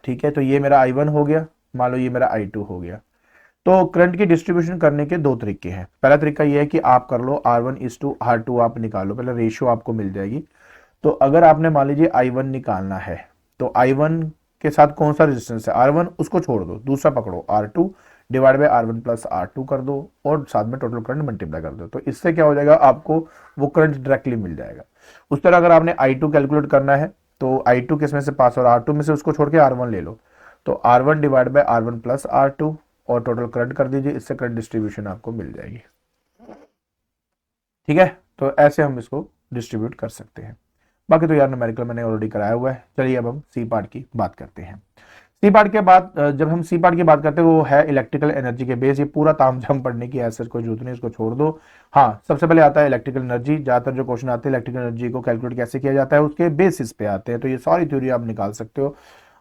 ठीक है, तो ये मेरा I1 हो गया, मान लो ये मेरा I2 हो गया। तो करंट की डिस्ट्रीब्यूशन करने के दो तरीके हैं। पहला तरीका ये है कि आप कर लो R1:R2, आप निकालो, पहले रेशियो आपको मिल जाएगी। तो अगर आपने मान लीजिए I1 निकालना है, तो I1 के साथ कौन सा रेजिस्टेंस है R1, उसको छोड़ दो, दूसरा पकड़ो R2 divide by R1 plus R2 कर दो, और साथ में टोटल करंट मल्टीप्लाई कर दो। तो इससे क्या हो जाएगा, आपको वो करंट डायरेक्टली मिल जाएगा। उस तरह अगर आपने I2 कैलकुलेट करना है, तो I2 किस में से पास, और R2 में से उसको छोड़ के R1 ले लो, तो R1 divide by R1 plus R2 और टोटल करंट कर दीजिए, इससे करंट डिस्ट्रीब्यूशन आपको मिल जाएगी। ठीक है, तो ऐसे हम इसको डिस्ट्रीब्यूट कर सकते हैं। बाकी तो यार न्यूमेरिकल मैंने ऑलरेडी कराया हुआ है। चलिए अब हम सी पार्ट की बात करते हैं। सी पार्ट के बाद जब हम सी पार्ट की बात करते हैं, वो है इलेक्ट्रिकल एनर्जी के बेस। ये पूरा तामझाम पढ़ने की ऐसे कोई जरूरत नहीं, इसको छोड़ दो। हाँ, सबसे पहले आता है इलेक्ट्रिकल एनर्जी। ज्यादातर जो क्वेश्चन आते हैं इलेक्ट्रिकल एनर्जी को कैलकुलेट कैसे किया जाता है उसके बेसिस पे आते हैं, तो ये सारी थ्योरी आप निकाल सकते हो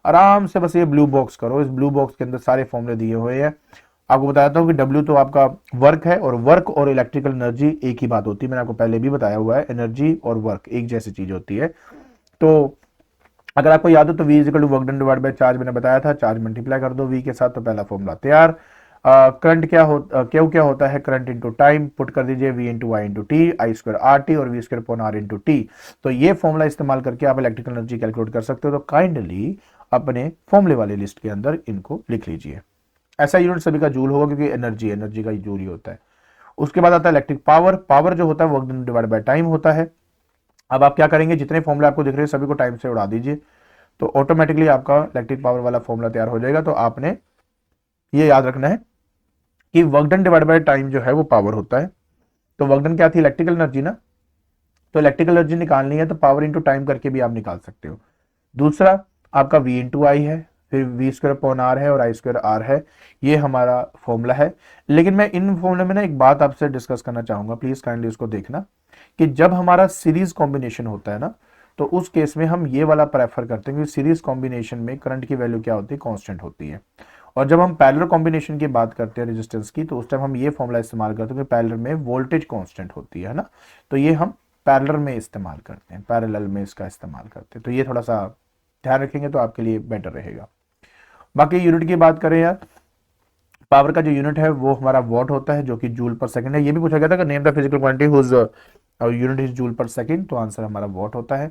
आराम से। बस ये ब्लू बॉक्स करो, इस ब्लू बॉक्स के अंदर सारे फॉर्मूले दिए हुए हैं। आपको बताता हूँ कि W तो आपका वर्क है, और वर्क और इलेक्ट्रिकल एनर्जी एक ही बात होती है, मैंने आपको पहले भी बताया हुआ है, एनर्जी और वर्क एक जैसी चीज होती है। तो अगर आपको याद हो तो V equal to work done divide by charge, मैंने बताया था, चार्ज मल्टीप्लाई कर दो V के साथ, तो पहला फॉर्मूला तैयार। करंट क्या होता, क्यू क्या होता है, करंट इंटू टाइम, पुट कर दीजिए V into Y into T, I² RT और V² upon R into T. तो ये फॉर्मूला इस्तेमाल करके आप इलेक्ट्रिकल एनर्जी कैलकुलेट कर सकते हो। तो काइंडली अपने फॉर्मूले वाली लिस्ट के अंदर इनको लिख लीजिए। ऐसा यूनिट सभी का जूल होगा, क्योंकि एनर्जी का जूल ही होता है। उसके बाद आता है इलेक्ट्रिक पावर। पावर जो होता है work done divide by time होता है। अब आप क्या करेंगे, जितने फॉर्मूले आपको दिख रहे हैं सभी को टाइम से उड़ा दीजिए, तो ऑटोमेटिकली आपका इलेक्ट्रिक पावर वाला फॉर्मूला तैयार हो जाएगा। तो आपने ये याद रखना है कि work done divide by time जो है वो पावर होता है। तो वर्क डन क्या थी, इलेक्ट्रिकल एनर्जी ना, तो इलेक्ट्रिकल एनर्जी निकालनी है तो पावर इंटू टाइम करके भी आप निकाल सकते हो। दूसरा आपका V इंटू आई है, फिर V² अपॉन R है और I² R है, ये हमारा फॉर्मूला है। लेकिन मैं इन फॉर्मूले में ना एक बात आपसे डिस्कस करना चाहूंगा, प्लीज काइंडली उसको देखना, कि जब हमारा सीरीज कॉम्बिनेशन होता है ना, तो उस केस में हम ये वाला प्रेफर करते हैं, क्योंकि सीरीज कॉम्बिनेशन में करंट की वैल्यू क्या होती है, कांस्टेंट होती है। और जब हम पैरेलल कॉम्बिनेशन की बात करते हैं रेजिस्टेंस की, तो उस टाइम हम ये फॉर्मूला इस्तेमाल करते हैं कि पैरेलल में वोल्टेज कांस्टेंट होती है ना, तो ये हम पैरेलल में इस्तेमाल करते हैं, पैरेलल में इसका इस्तेमाल करते हैं। तो ये थोड़ा सा ध्यान रखेंगे तो आपके लिए बेटर रहेगा। बाकी यूनिट की बात करें यार, पावर का जो यूनिट है वो हमारा वॉट होता है, जो कि जूल पर सेकंड है। ये भी पूछा गया था कि name the physical quantity whose और unit is joule per second, तो आंसर हमारा वॉट होता है।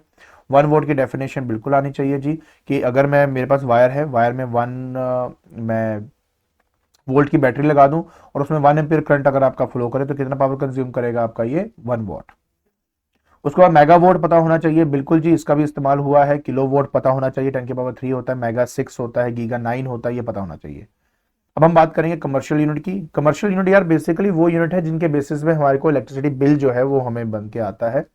1 वॉट की डेफिनेशन बिल्कुल आनी चाहिए जी, कि अगर मैं मेरे पास वायर है, वायर में मैं वोल्ट की बैटरी लगा दूं और उसमें 1 एम्पियर करंट अगर आपका फ्लो करे तो कितना पावर कंज्यूम करेगा आपका ये 1 वॉट। उसके बाद मेगा वोट पता होना चाहिए, बिल्कुल जी, इसका भी इस्तेमाल हुआ है। किलो वोट पता होना चाहिए, 10 की पावर 3 होता है, मेगा 6 होता है, गीगा 9 होता है, ये पता होना चाहिए। अब हम बात करेंगे कमर्शियल यूनिट की। कमर्शियल यूनिट यार बेसिकली वो यूनिट है जिनके बेसिस पे हमारे को इलेक्ट्रिसिटी बिल जो है वो हमें बन के आता है।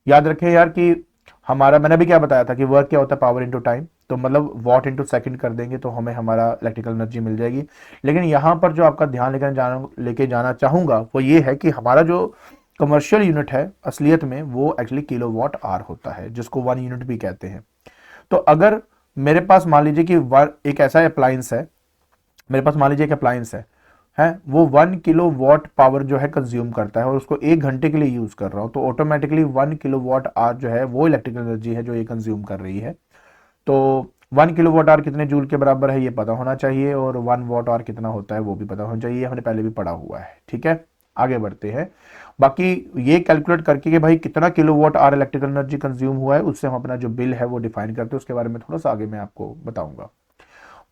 याद रखें यार कि हमारा, मैंने अभी क्या बताया था कि वर्क क्या होता है, पावर इनटू टाइम, तो मतलब वॉट इनटू सेकंड कर देंगे तो हमें हमारा इलेक्ट्रिकल एनर्जी मिल जाएगी। लेकिन यहां पर जो आपका ध्यान लेके जाना चाहूंगा वो ये है कि हमारा जो कमर्शियल यूनिट है असलियत में वो एक्चुअली किलोवाट आवर होता है, जिसको 1 यूनिट भी कहते हैं। तो अगर मेरे पास मान लीजिए कि एक ऐसा अप्लायंस है, मेरे पास मान लीजिए एक अप्लायंस है वो 1 किलोवाट पावर जो है कंज्यूम करता है और उसको 1 घंटे के लिए यूज कर रहा हूं, तो ऑटोमेटिकली 1 किलोवाट आवर जो है वो इलेक्ट्रिकल एनर्जी है जो ये कंज्यूम कर रही है। तो 1 किलोवाट आवर कितने जूल के बराबर है ये पता होना चाहिए, और 1 वॉट आवर कितना होता है वो भी पता होना चाहिए, हमने पहले भी पढ़ा हुआ है। ठीक है, आगे बढ़ते हैं। बाकी ये कैलकुलेट करके कि भाई कितना kilowatt hour electrical energy consume हुआ है, उससे हम अपना जो बिल है वो डिफाइन करते हैं, उसके बारे में थोड़ा सा आगे मैं आपको बताऊंगा।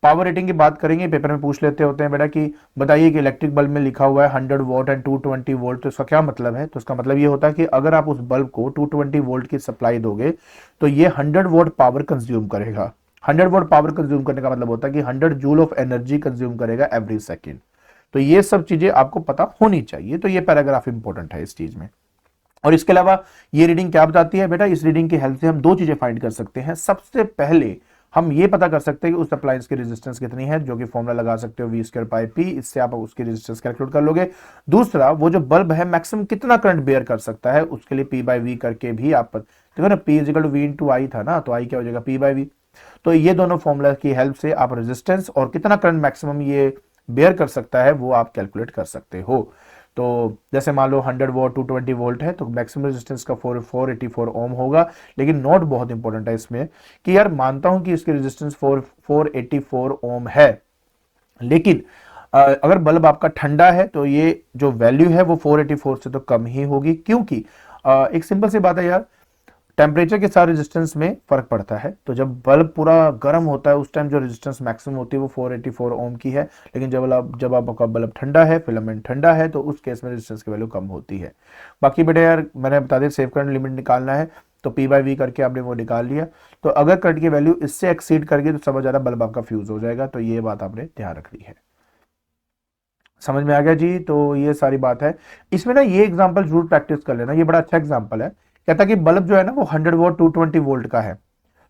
पावर रेटिंग की बात करेंगे, पेपर में पूछ लेते होते हैं बेटा कि बताइए कि इलेक्ट्रिक बल्ब में लिखा हुआ है 100 वॉट एंड 220 वोल्ट, तो इसका क्या मतलब है? तो इसका मतलब ये होता है कि अगर आप उस बल्ब को 220 वोल्ट की सप्लाई दोगे तो ये 100 वॉट पावर कंज्यूम करेगा। 100 वॉट पावर कंज्यूम करने का मतलब होता है कि 100 जूल ऑफ एनर्जी कंज्यूम करेगा एवरी सेकेंड। तो ये सब चीजें आपको पता होनी चाहिए, तो ये पैराग्राफ इंपॉर्टेंट है इस चीज में। और इसके अलावा ये रीडिंग क्या बताती है बेटा? इस रीडिंग की हेल्प से हम दो चीजें फाइंड कर सकते हैं। सबसे पहले हम ये पता कर सकते हैं कि उस अप्लायंस की रेजिस्टेंस कितनी है, जो कि फॉर्मूला लगा सकते हो V²/P, इससे आप उसकी रेजिस्टेंस कैलकुलेट कर लोगे। दूसरा, वो जो बल्ब है मैक्सिमम कितना करंट बेयर कर सकता है, उसके लिए P/V करके भी आप देखो ना, P = V × I था ना, तो I क्या हो जाएगा P/V। तो ये दोनों फॉर्मूला की हेल्प से आप रेजिस्टेंस और कितना करंट मैक्सिमम ये बेयर कर सकता है वो आप कैलकुलेट कर सकते हो। तो जैसे मान लो 100 वॉट 220 वोल्ट है, तो मैक्सिमम रेजिस्टेंस का 484 ओम होगा। लेकिन नोट बहुत इंपॉर्टेंट है इसमें कि यार मानता हूं कि इसकी रेजिस्टेंस 484 ओम है, लेकिन अगर बल्ब आपका ठंडा है तो ये जो वैल्यू है वो 484 से तो कम ही होगी, क्योंकि एक सिंपल सी बात है यार, टेम्परेचर के साथ रेजिस्टेंस में फर्क पड़ता है। तो जब बल्ब पूरा गर्म होता है उस टाइम जो रेजिस्टेंस मैक्सिमम होती है वो 484 ओम की है, लेकिन जब आपका बल्ब ठंडा है, फिलामेंट ठंडा है, तो उस केस में रेजिस्टेंस की वैल्यू कम होती है। बाकी बेटे यार मैंने बता दिया, सेफ करंट लिमिट निकालना है तो P/V करके आपने वो निकाल लिया। तो अगर करंट की वैल्यू इससे एक्सीड कर गई तो समझ आ रहा बल्ब आपका फ्यूज हो जाएगा, तो ये बात आपने ध्यान रखनी है। समझ में आ गया जी? तो ये सारी बात है। इसमें ना ये एग्जांपल जरूर प्रैक्टिस कर लेना, ये बड़ा अच्छा एग्जांपल है। कहता है कि बल्ब जो है ना वो 100 वॉट 220 वोल्ट का है,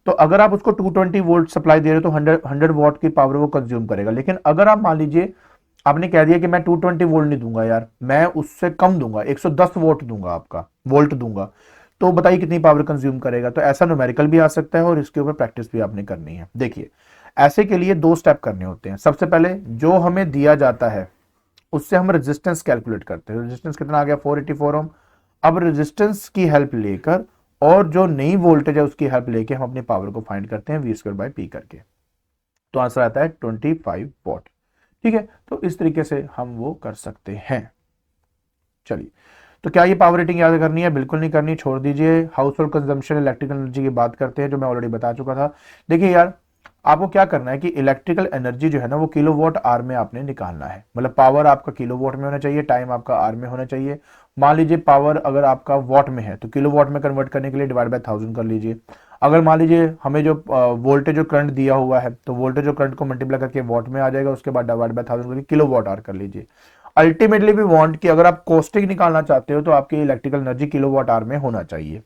तो अगर आप उसको 220 वोल्ट सप्लाई दे रहे हो तो 100 वॉट की पावर वो कंज्यूम करेगा। लेकिन अगर आप मान लीजिए आपने कह दिया कि मैं 220 वोल्ट नहीं दूंगा यार, मैं उससे कम दूंगा, 110 वोल्ट दूंगा, आपका वोल्ट दूंगा, तो बताइए कितनी पावर कंज्यूम करेगा? तो ऐसा न्यूमेरिकल भी आ सकता है और इसके ऊपर प्रैक्टिस भी आपने करनी है। देखिए, ऐसे के लिए दो स्टेप करने होते हैं। सबसे पहले जो हमें दिया जाता है उससे हम रेजिस्टेंस कैलकुलेट करते हैं। रेजिस्टेंस कितना आ गया? 484 ओम। अब रेजिस्टेंस की हेल्प लेकर और जो नई वोल्टेज है उसकी हेल्प लेके हम अपनी पावर को फाइंड करते हैं V²/P करके, तो आंसर आता है 25 वॉट। ठीक है, तो इस तरीके से हम वो कर सकते हैं। चलिए, तो क्या ये पावर रेटिंग याद करनी है? बिल्कुल नहीं करनी, छोड़ दीजिए। House hold consumption electrical energy की बात करते हैं, जो मैं ऑलरेडी बता चुका था। देखिए यार, आपको क्या करना है कि इलेक्ट्रिकल एनर्जी जो है ना वो किलोवाट आवर में आपने निकालना है। मतलब पावर आपका किलोवाट में होना चाहिए, टाइम आपका आवर में होना चाहिए। मान लीजिए पावर अगर आपका वॉट में है तो किलोवाट में कन्वर्ट करने के लिए डिवाइड बाय 1000 कर लीजिए। अगर मान लीजिए हमें जो वोल्टेज और करंट दिया हुआ है तो वोल्टेज और करंट को मल्टीप्लाई करके वॉट में आ जाएगा, उसके बाद डिवाइड बाय 1000 करके किलोवाट आवर कर लीजिए। अल्टीमेटली वी वांट कि अगर आप कॉस्टिंग निकालना चाहते हो तो आपकी इलेक्ट्रिकल एनर्जी किलोवाट आवर में होना चाहिए,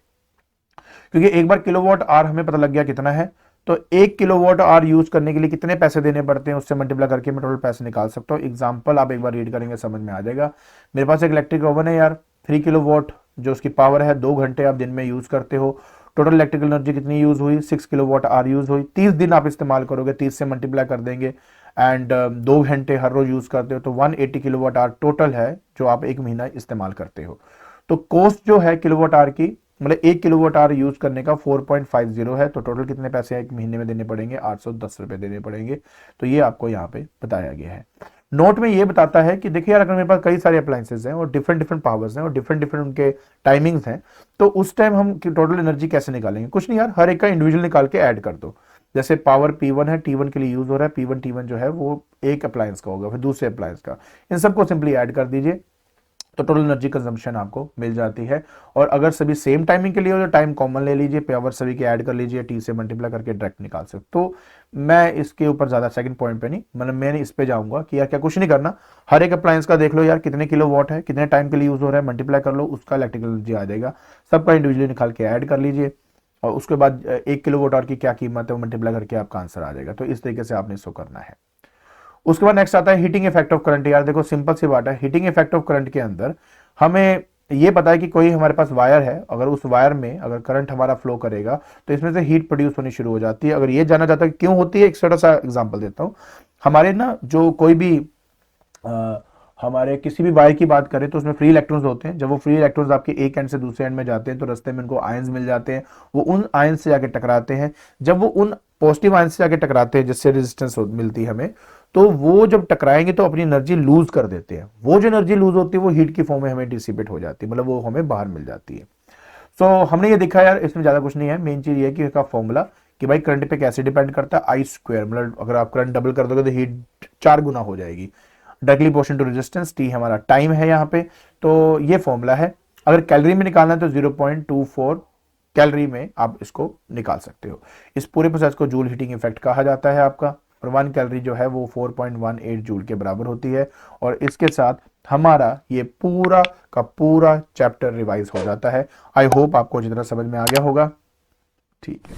क्योंकि एक बार किलोवाट आवर हमें पता लग गया कितना है, तो 1 किलोवाट आवर यूज करने के लिए कितने पैसे देने पड़ते हैं उससे मल्टीप्लाई करके मैं टोटल पैसे निकाल सकता हूँ। एग्जांपल आप एक बार रीड करेंगे समझ में आ जाएगा। मेरे पास एक इलेक्ट्रिक ओवन है यार, 3 किलोवाट जो उसकी पावर है, 2 घंटे आप दिन में यूज करते हो। टोटल इलेक्ट्रिकल एनर्जी कितनी यूज हुई? 6 किलोवाट आवर यूज हुई। 30 दिन आप इस्तेमाल करोगे, 30 से मल्टीप्लाई कर देंगे, एंड 2 घंटे हर रोज यूज करते हो, तो 180 किलोवाट आवर टोटल है जो आप एक महीना इस्तेमाल करते हो। तो कॉस्ट जो है किलोवाट आवर की, मतलब 1 किलोवाट आवर यूज करने का 4.50 है, तो टोटल कितने पैसे एक महीने में देने पड़ेंगे? 810 रुपए देने पड़ेंगे। तो ये आपको यहाँ पे बताया गया है। नोट में ये बताता है कि देखिए यार, अगर मेरे पास कई सारे अप्लायंसेज हैं और डिफरेंट डिफरेंट पावर्स हैं और डिफरेंट डिफरेंट उनके टाइमिंग्स हैं, तो उस टाइम हम टोटल एनर्जी कैसे निकालेंगे? कुछ नहीं यार, हर एक का इंडिविजुअल निकाल के ऐड कर दो। जैसे पावर P1 है, T1 के लिए यूज हो रहा है, P1 T1 जो है वो एक अप्लायंस का होगा, फिर दूसरे अप्लायंस का, इन सबको सिंपली ऐड कर दीजिए, तो टोटल एनर्जी कंजम्पशन आपको मिल जाती है। और अगर सभी सेम टाइमिंग के लिए हो तो टाइम कॉमन ले लीजिए, पावर सभी के ऐड कर लीजिए, टी से मल्टीप्लाई करके डायरेक्ट निकाल सकते। तो मैं इसके ऊपर ज्यादा सेकंड पॉइंट पे नहीं, मतलब मैंने इस पे जाऊंगा कि यार क्या कुछ नहीं करना, हर एक अप्लायंस का देख लो यार कितने किलो वॉट है, कितने टाइम के लिए यूज हो रहा है, मल्टीप्लाई कर लो, उसका इलेक्ट्रिकल एनर्जी आ जाएगा, सबका इंडिविजुअली निकाल के ऐड कर लीजिए, और उसके बाद 1 किलोवाट की क्या कीमत है वो मल्टीप्लाई करके आपका आंसर आ जाएगा। तो इस तरीके से आपने इसको करना है। उसके बाद नेक्स्ट आता है हीटिंग इफेक्ट ऑफ करंट। यार देखो सिंपल सी बात है, हीटिंग इफेक्ट ऑफ करंट के अंदर हमें ये पता है कि कोई हमारे पास वायर है, अगर उस वायर में अगर करंट हमारा फ्लो करेगा तो इसमें से हीट प्रोड्यूस होनी शुरू हो जाती है। अगर ये जानना चाहता है क्यों होती है, एक छोटा सा एग्जांपल देता हूं। हमारे ना जो कोई भी हमारे किसी भी वायर की बात करें तो उसमें फ्री इलेक्ट्रॉन्स होते हैं। जब वो फ्री इलेक्ट्रॉन्स आपके एक एंड से दूसरे एंड में जाते हैं तो रास्ते में उनको आयंस मिल जाते हैं, वो उन आयंस से जाके टकराते हैं। जब वो उन पॉजिटिव आयंस से जाके टकराते हैं जिससे रेजिस्टेंस मिलती है हमें, तो वो जब टकराएंगे तो अपनी एनर्जी लूज कर देते हैं। वो जो एनर्जी लूज होती है वो हीट की फॉर्म में हमें डिसिपेट हो जाती है, मतलब वो हमें बाहर मिल जाती है। सो हमने ये देखा यार, इसमें ज्यादा कुछ नहीं है, मेन चीज ये है कि इसका फॉर्मूला कि भाई करंट पे कैसे डिपेंड करता है, आई स्क्वायर, मतलब अगर आप करंट डबल कर दोगे तो हीट 4 गुना हो जाएगी। Directly proportional to resistance, T हमारा टाइम है यहाँ पे, तो ये फॉर्मूला है। अगर कैलोरी में निकालना है तो 0.24 कैलोरी में आप इसको निकाल सकते हो। इस पूरे प्रोसेस को जूल हीटिंग इफेक्ट कहा जाता है आपका, और 1 कैलोरी जो है वो 4.18 जूल के बराबर होती है। और इसके साथ हमारा ये पूरा का पूरा चैप्टर रिवाइज हो जाता है। आई होप आपको जितना समझ में आ गया होगा। ठीक है।